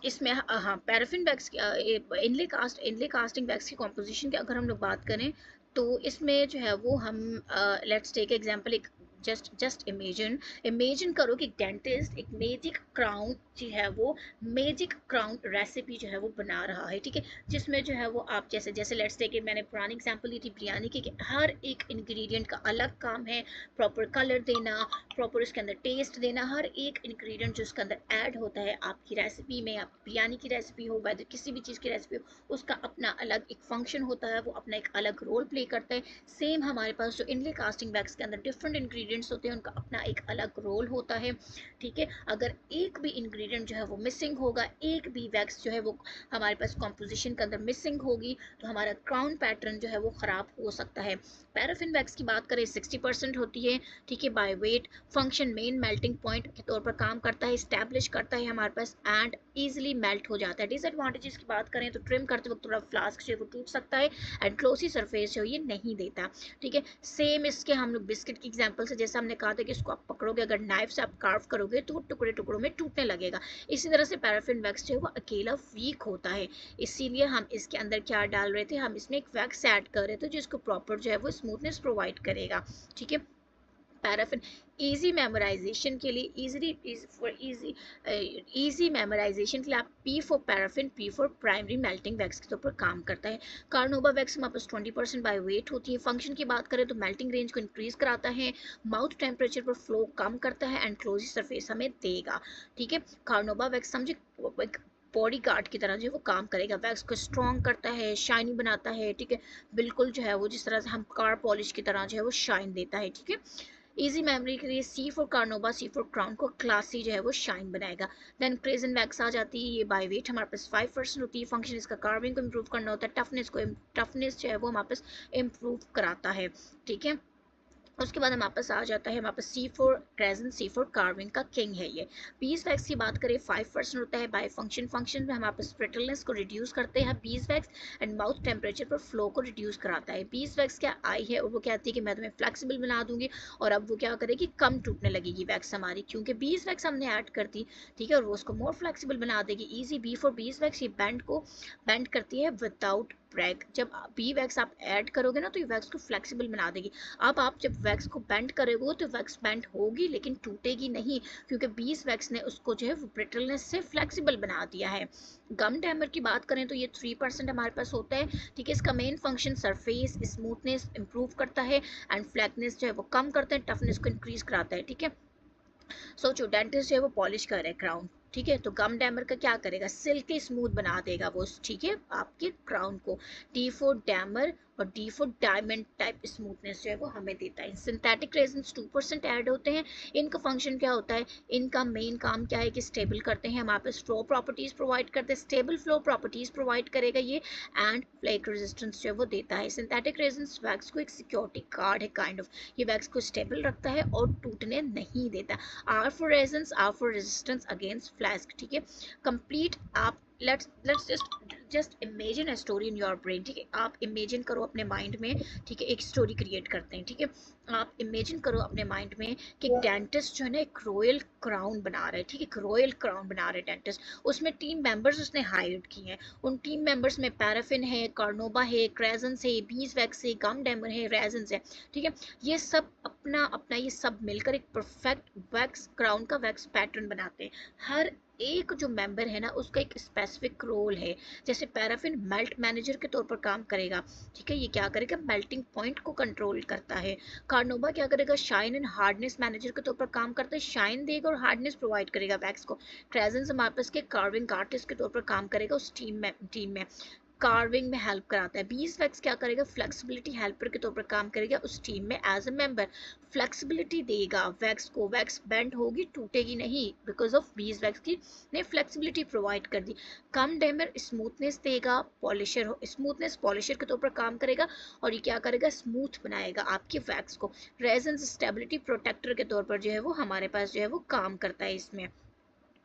इसमें हाँ paraffin wax inlay casting wax की कॉम्पोजिशन की अगर हम लोग बात करें तो इसमें जो है वो हम लेट्स टेक एग्जांपल, एक जस्ट इमेजिन करो कि डेंटिस्ट एक मैजिक क्राउन जो है वो मैजिक क्राउन रेसिपी जो है वो बना रहा है। ठीक है, जिसमें जो है वो आप जैसे जैसे लेट्स टेक, मैंने पुरानी एग्जांपल ली थी बिरयानी की कि हर एक इंग्रेडिएंट का अलग काम है, प्रॉपर कलर देना, प्रॉपर उसके अंदर टेस्ट देना, हर एक इंग्रेडिएंट जो उसके अंदर ऐड होता है आपकी रेसिपी में, आप बिरयानी की रेसिपी हो वैसे किसी भी चीज़ की रेसिपी हो, उसका अपना अलग एक फंक्शन होता है, वो अपना एक अलग रोल प्ले करता है। सेम हमारे पास जो इनले कास्टिंग वैक्स के अंदर डिफरेंट इंग्रेडिएंट्स होते हैं उनका अपना एक अलग रोल होता है। ठीक है, अगर एक भी इंग्रेडिएंट जो है वो मिसिंग होगा, एक भी वैक्स जो है वो हमारे पास कॉम्पोजिशन के अंदर मिसिंग होगी तो हमारा क्राउन पैटर्न जो है वो ख़राब हो सकता है। पैराफिन वैक्स की बात करें 60% होती है। ठीक है, by weight function main melting point के तौर पर काम करता है, स्टैब्लिश करता है हमारे पास एंड ईजिली मेल्ट हो जाता है। डिसएडवांटेजेस की बात करें तो ट्रिम करते वक्त थोड़ा फ्लास्क जो है वो टूट सकता है एंड ग्लोसी सरफेस जो ये नहीं देता। ठीक है, सेम इसके हम लोग बिस्किट की एग्जांपल से जैसा हमने कहा था कि इसको आप पकड़ोगे, अगर नाइफ से आप कार्व करोगे तो वो टुकड़े टुकड़ों में टूटने लगेगा। इसी तरह से पैराफिन वैक्स जो है वो अकेला वीक होता है, इसीलिए हम इसके अंदर क्या डाल रहे थे, हम इसमें एक वैक्स ऐड कर रहे थे जिसको प्रॉपर जो है वो स्मूथनेस प्रोवाइड करेगा। ठीक है, पैराफिन इजी मेमोराइजेशन के लिए, इजी मेमोराइजेशन के लिए आप P for paraffin, P for primary melting wax के ऊपर काम करता है। कार्नोबा वैक्स हमारे पास 20% बाय वेट होती है। फंक्शन की बात करें तो मेल्टिंग रेंज को इंक्रीज कराता है, माउथ टेम्परेचर पर फ्लो कम करता है एंड क्लोजी सरफेस हमें देगा। ठीक है, कार्नोबा वैक्स समझे बॉडी गार्ड की तरह जो है वो काम करेगा, वैक्स को स्ट्रॉन्ग करता है, शाइनी बनाता है। ठीक है, बिल्कुल जो है वो जिस तरह से हम कार पॉलिश की तरह जो है वो शाइन देता है। ठीक है, इजी मेमोरी के लिए C for carnauba, C for crown को क्लासी जो है वो शाइन बनाएगा। देन क्रेजन वैक्स आ जाती है, ये बाय वेट हमारे पास 5% होती है। फंक्शन इसका कार्विंग को इम्प्रूव करना होता है, टफनेस जो है वो हमारे पास इम्प्रूव कराता है। ठीक है, उसके बाद हमारे पास आ जाता है हमारे पास सी फोर क्रेजन, सी फोर कार्विंग का किंग है ये। बीज वैक्स की बात करें 5% होता है बाय फंक्शन में हमारे पास ब्रिटलनेस को रिड्यूस करते हैं bees wax and mouth temperature पर फ्लो को रिड्यूस कराता है। बीज वैक्स क्या आई है और वो कहती है कि मैं तुम्हें फ्लेक्सिबल बना दूंगी, और अब वो क्या करेगी, कम टूटने लगेगी वैक्स हमारी, क्योंकि बीज वैक्स हमने ऐड कर दी। ठीक है, और वो उसको मोर फ्लेक्सिबल बना देगी। Easy be for beeswax, ये बैंड करती है विदाउट ब्रेक। जब बी वैक्स आप ऐड करोगे ना तो ये वैक्स को फ्लेक्सिबल बना देगी। अब आप जब वैक्स को बेंड करोगे तो वैक्स बेंड होगी लेकिन टूटेगी नहीं, क्योंकि बीज वैक्स ने उसको जो है वो ब्रिटलनेस से फ्लेक्सिबल बना दिया है। गम डैमर की बात करें तो ये 3% हमारे पास होता है। ठीक है, इसका main function surface smoothness improve करता है एंड फ्लैटनेस जो है वो कम करता है, टफनेस को इंक्रीज कराता है। ठीक है, सोचो डेंटिस्ट जो है वो पॉलिश कर रहा है क्राउन, ठीक है, तो गम डैमर का क्या करेगा, सिल्की स्मूथ बना देगा वो, ठीक है, आपके क्राउन को। डी फोर डैमर और D four diamond type smoothness जो है वो हमें देता है। सिंथेटिक रेजिन्स 2% ऐड होते हैं। इनका फंक्शन क्या होता है, इनका मेन काम क्या है कि स्टेबल करते हैं, हमारे पास फ्लो प्रॉपर्टीज प्रोवाइड करते हैं, स्टेबल फ्लो प्रॉपर्टीज प्रोवाइड करेगा ये, एंड फ्लेक रेजिस्टेंस जो है वो देता है। सिंथेटिक रेजिन्स वैक्स को एक सिक्योरिटी गार्ड है काइंड ऑफ, ये वैक्स को स्टेबल रखता है और टूटने नहीं देता। R for resistance, R for resistance against flask। ठीक है, कंप्लीट आप let's just imagine a story in your brain। ठीक है, आप इमेजिन करो अपने माइंड में, ठीक है, एक स्टोरी क्रिएट करते हैं। ठीक है, आप इमेजिन करो अपने माइंड में कि डेंटिस्ट जो है ना एक रॉयल क्राउन बना रहा है। ठीक है, एक रॉयल क्राउन बना रहे डेंटिस्ट, उसमें टीम मेंबर्स उसने हायर किए हैं। उन टीम मेंबर्स में पैराफिन है, कार्नोबा है, क्रेजेंस है, बीज वैक्स है, गम डैमर है, रेजन्स है। ठीक है, ये सब अपना अपना ये सब मिलकर एक परफेक्ट वैक्स क्राउन का वैक्स पैटर्न बनाते हैं। हर एक जो मेंबर है ना उसका एक स्पेसिफिक रोल है। जैसे पैराफिन मेल्ट मैनेजर के तौर पर काम करेगा। ठीक है, ये क्या करेगा, मेल्टिंग पॉइंट को कंट्रोल करता है। कार्नोबा क्या करेगा, शाइन एंड हार्डनेस मैनेजर के तौर पर काम करता है, शाइन देगा और हार्डनेस प्रोवाइड करेगा वैक्स को। क्रेजेंस हमारे पास के कार्विंग आर्टिस्ट के तौर पर काम करेगा उस टीम में कार्विंग में हेल्प कराता है। बीज वैक्स क्या करेगा, फ्लेक्सिबिलिटी हेल्पर के तौर पर काम करेगा उस टीम में एज अ मेंबर, फ्लेक्सिबिलिटी देगा वैक्स को, वैक्स बेंड होगी टूटेगी नहीं बिकॉज ऑफ बीज वैक्स की ने फ्लेक्सिबिलिटी प्रोवाइड कर दी। कम डैमर स्मूथनेस देगा, पॉलिशर स्मूथनेस पॉलिशर के तौर पर काम करेगा और ये क्या करेगा, स्मूथ बनाएगा आपके वैक्स को। रेजन स्टेबिलिटी प्रोटेक्टर के तौर पर जो है वो हमारे पास जो है वो काम करता है इसमें।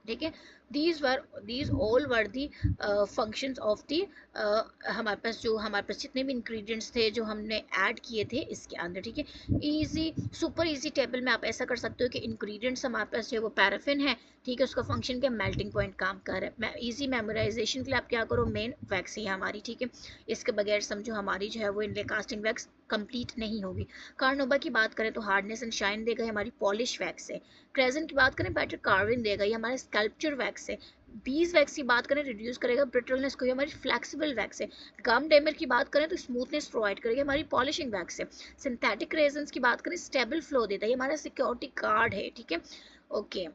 ठीक है, these all were the functions of the हमारे पास जितने भी इंग्रेडिएंट्स थे जो हमने ऐड किए थे इसके अंदर। ठीक है, इजी सुपर इजी टेबल में आप ऐसा कर सकते हो कि इंग्रेडिएंट्स हमारे पास जो है वो पैराफिन है। ठीक है, उसका फंक्शन क्या, मेल्टिंग पॉइंट काम कर रहा है। इजी मेमोराइजेशन के लिए आप क्या करो, मेन वैक्स ही है हमारी। ठीक है, इसके बगैर समझो हमारी जो है वो इनले कास्टिंग वैक्स कंप्लीट नहीं होगी। कार्नोबा की बात करें तो हार्डनेस एंड शाइन देगा, हमारी पॉलिश वैक्स है। क्रेजन की बात करें बेटर कार्विंग देगा, ये हमारा स्कल्पचर वैक्स है। बीज वैक्स की बात करें रिड्यूस करेगा ब्रिटलनेस को, ये हमारी फ्लेक्सिबल वैक्स है। गम डेमर की बात करें तो स्मूथनेस प्रोवाइड करेगी, हमारी पॉलिशिंग वैक्स है। सिंथेटिक रेजन्स की बात करें स्टेबल फ्लो देता है, ये हमारा सिक्योरिटी गार्ड है। ठीक है, ओके।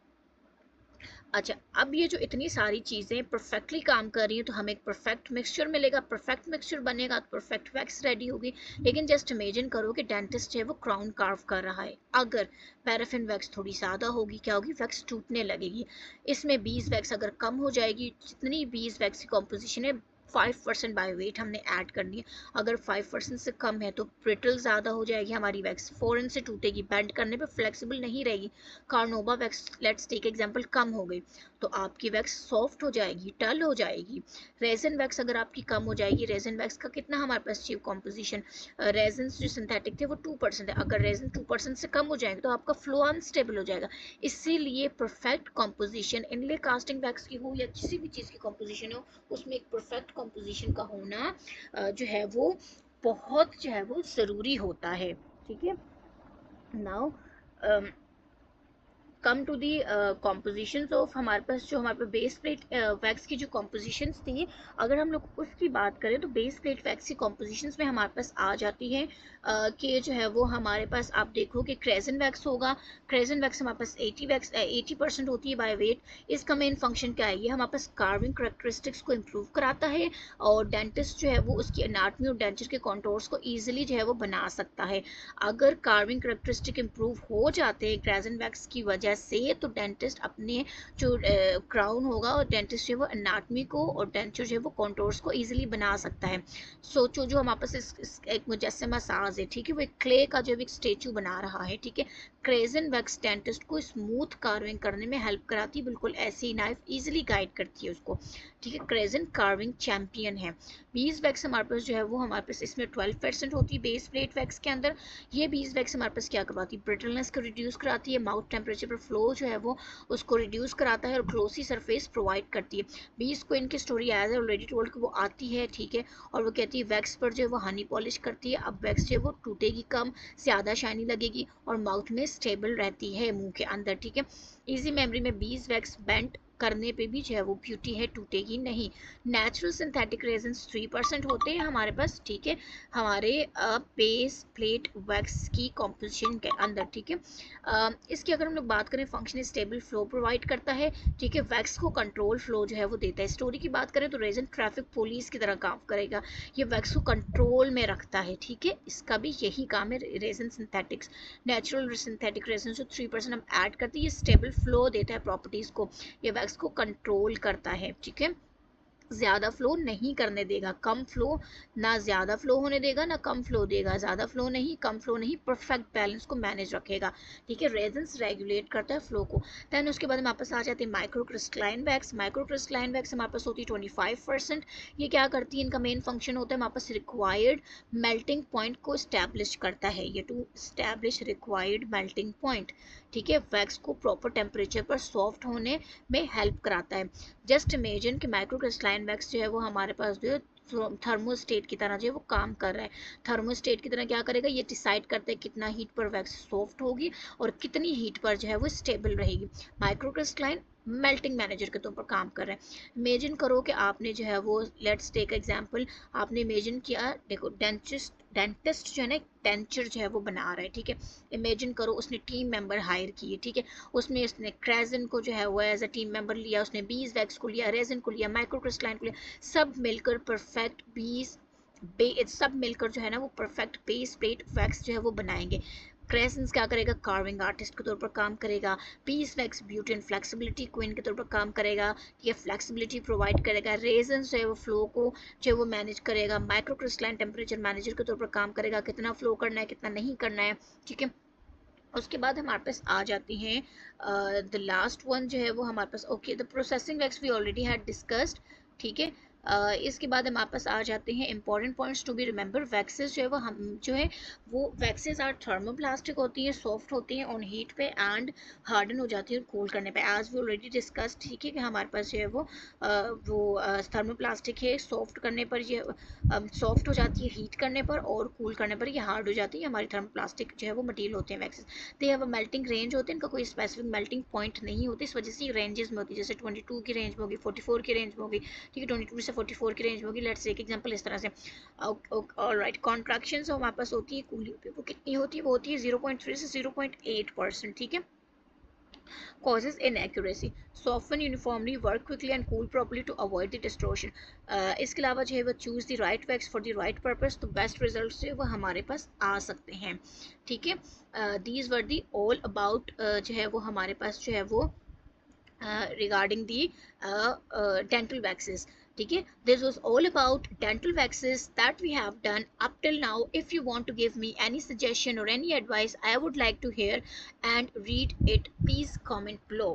अच्छा, अब ये जो इतनी सारी चीज़ें परफेक्टली काम कर रही हैं तो हमें एक परफेक्ट मिक्सचर मिलेगा, परफेक्ट मिक्सचर बनेगा तो परफेक्ट वैक्स रेडी होगी। लेकिन जस्ट इमेजिन करो कि डेंटिस्ट है वो क्राउन कार्व कर रहा है, अगर पैराफिन वैक्स थोड़ी ज़्यादा होगी क्या होगी, वैक्स टूटने लगेगी। इसमें बीज वैक्स अगर कम हो जाएगी, जितनी बीज वैक्स की कॉम्पोजिशन है 5% बाय वेट हमने ऐड करनी है, अगर 5% से कम है तो ब्रिटल ज़्यादा हो जाएगी हमारी वैक्स, फ़ौरन से टूटेगी, बेंड करने पे फ्लेक्सिबल नहीं रहेगी। Carnauba wax let's take example कम हो गई तो आपकी वैक्स सॉफ्ट हो जाएगी, टल हो जाएगी। रेजन वैक्स अगर आपकी कम हो जाएगी, रेजन वैक्स का कितना हमारे पास चाहिए कॉम्पोजिशन, रेजन जो सिंथेटिक थे वो 2% है, अगर रेजन 2% से कम हो जाएंगे तो आपका फ्लो अनस्टेबल हो जाएगा। इसीलिए परफेक्ट कॉम्पोजिशन इनले कास्टिंग वैक्स की हो या किसी भी चीज़ की कॉम्पोजिशन हो, उसमें एक परफेक्ट कॉम्पोजिशन का होना जो है वो बहुत जो है वो ज़रूरी होता है। ठीक है, now come to the compositions of, हमारे पास जो हमारे पास बेस प्लेट वैक्स की जो कॉम्पोजिशंस थी, अगर हम लोग उसकी बात करें तो बेस प्लेट वैक्स की कॉम्पोजिशंस में हमारे पास आ जाती है कि जो है वो हमारे पास आप देखो कि क्रेजन वैक्स होगा। क्रेजन वैक्स हमारे पास 80% होती है बाय वेट। इसका मेन फंक्शन क्या है, ये हमारे पास कार्विंग करेक्टरिस्टिक्स को इम्प्रूव कराता है और डेंटिस्ट जो है वो उसकी एनाटमी और डेंचर के कॉन्टोर्स को ईजिली जो है वो बना सकता है। अगर कार्विंग करेक्टरिस्टिक इम्प्रूव हो जाते हैं क्रेजन वैक्स की वजह से, तो डेंटिस्ट अपने जो क्राउन होगा और डेंटिस्ट जो है वो एनाटमी को और डेंचर जो है वो कॉन्टोर्स को इजीली बना सकता है। सोचो जो हमारे पास एक मुजस्समा साज है, ठीक है, वो एक क्ले का जो एक स्टेचू बना रहा है, ठीक है। क्रेजन वैक्स डेंटिस्ट को स्मूथ कार्विंग करने में हेल्प कराती है, बिल्कुल ऐसे ही नाइफ इजीली गाइड करती है उसको, ठीक है। क्रेजन कार्विंग चैंपियन है। बीज वैक्स हमारे पास जो है वो हमारे पास इसमें 12% होती है बेस प्लेट वैक्स के अंदर। ये बीज वैक्स हमारे पास क्या करवाती है, ब्रिटलनेस को रिड्यूस कराती है, माउथ टेम्परेचर पर फ्लो जो है वो उसको रिड्यूस कराता है और ग्लोसी सरफेस प्रोवाइड करती है। बीज को इनकी स्टोरी एज ऑलरेडी टोल्ड कि वो आती है, ठीक है, और वो कहती है वैक्स पर जो है वो हनी पॉलिश करती है। अब वैक्स जो है वो टूटेगी कम, ज़्यादा शाइनी लगेगी और माउथ में स्टेबल रहती है मुंह के अंदर, ठीक है। इजी मेमोरी में बीज वैक्स बेंट करने पे भी जो है वो ब्यूटी है, टूटेगी नहीं। नेचुरल सिंथेटिक रेजन्स 3% होते हैं हमारे पास, ठीक है, हमारे बेस प्लेट वैक्स की कॉम्पोजिशन के अंदर, ठीक है। इसकी अगर हम लोग बात करें, फंक्शन स्टेबल फ्लो प्रोवाइड करता है, ठीक है, वैक्स को कंट्रोल फ्लो जो है वो देता है। स्टोरी की बात करें तो रेजन ट्रैफिक पुलिस की तरह काम करेगा, ये वैक्स को कंट्रोल में रखता है, ठीक है, इसका भी यही काम है। Resin synthetics, natural synthetic resin जो 3% हम ऐड करते हैं, ये स्टेबल फ्लो देता है प्रॉपर्टीज को, ये वैक्स को कंट्रोल करता है, ठीक है, ज़्यादा फ्लो नहीं करने देगा, कम फ्लो ना ज़्यादा फ्लो होने देगा ना कम फ्लो देगा, ज़्यादा फ्लो नहीं कम फ्लो नहीं, परफेक्ट बैलेंस को मैनेज रखेगा, ठीक है। रेजन्स रेगुलेट करता है फ्लो को। दैन उसके बाद हम वापस आ जाते हैं micro crystalline wax. Micro crystalline wax हमारे पास होती है 25%। ये क्या करती है, इनका मेन फंक्शन होता है हमारे पास रिक्वायर्ड मेल्टिंग पॉइंट को स्टैब्लिश करता है, ये to establish required melting point, ठीक है, वैक्स को प्रॉपर टेम्परेचर पर सॉफ्ट होने में हेल्प कराता है। जस्ट इमेजिन कि माइक्रो क्रिस्टलाइन वैक्स जो है वो हमारे पास जो है थर्मोस्टेट की तरह जो है वो काम कर रहा है। थर्मोस्टेट की तरह क्या करेगा, ये डिसाइड करता है कितना हीट पर वैक्स सॉफ्ट होगी और कितनी हीट पर जो है वो स्टेबल रहेगी। माइक्रो क्रिस्टलाइन मेल्टिंग मैनेजर के तौर पर काम कर रहा है। इमेजिन करो कि आपने जो है वो, लेट्स टेक एग्जांपल, आपने इमेजिन किया, देखो डेंटिस्ट जो है ना डेंचर जो है वो बना रहा है, ठीक है। इमेजिन करो उसने टीम मेंबर हायर किए, ठीक है, उसमें उसने क्रेजन को जो है वो एज अ टीम मेंबर लिया, उसने बीज वैक्स को लिया, रेजन को लिया, माइक्रो क्रिस्टलाइन को लिया, सब मिलकर परफेक्ट सब मिलकर जो है ना वो परफेक्ट बेस प्लेट वैक्स जो है वो बनाएंगे। क्रेसेंस क्या करेगा, कार्विंग आर्टिस्ट के तौर पर काम करेगा। Piece wax beauty and flexibility queen के तौर पर काम करेगा, ये फ्लेक्सिबिलिटी प्रोवाइड करेगा। रेजन जो है वो फ्लो को जो है वो मैनेज करेगा। माइक्रो क्रिस्टलाइन टेम्परेचर मैनेजर के तौर पर काम करेगा, कितना फ्लो करना है कितना नहीं करना है, ठीक है। उसके बाद हमारे पास आ जाती हैं द लास्ट वन जो है वो हमारे पास, okay, the processing wax we already had discussed, ठीक है। इसके बाद हम वापस आ जाते हैं important points to be remember. Waxes जो है वो हम जो है वो वैक्सेस आर थर्मोप्लास्टिक होती है, सॉफ्ट होती हैं ऑन हीट पे एंड हार्डन हो जाती है कूल करने पे, एज वी ऑलरेडी डिस्कस्ड, ठीक है, कि हमारे पास जो है वो थर्मोप्लास्टिक है, सॉफ्ट करने पर ये सॉफ्ट हो जाती है हीट करने पर और कूल करने पर ये हार्ड हो जाती है, हमारी थर्मोप्लास्टिक जो है वो मटीरियल होते हैं waxes. They have a melting range होते हैं, इनका कोई स्पेसिफिक मेल्टिंग पॉइंट नहीं होती, इस वजह से ये रेंजेस में होती है, जैसे 22 की रेंज में होगी, 44 की रेंज में होगी, ठीक है, 22 से 44 की रेंज में होगी। लेट्स एक एग्जांपल इस तरह से, ऑलराइट, कॉन्ट्रैक्शंस हमारे पास होती है कूलिंग पे, वो कितनी होती है, वो होती है 0.3 से 0.8%, ठीक है। Causes inaccuracy, soften uniformly, work quickly and cool properly to avoid the distortion। इसके अलावा जो है वो choose the right wax for the right purpose, तो best results जो है वो हमारे पास आ सकते हैं, ठीक है। these were the all about जो है वो हमारे पास जो है वो regarding the dental waxes, ठीक है। This was all about dental waxes that we have done up till now. If you want to give me any suggestion or any advice, I would like to hear and read it. Please comment below.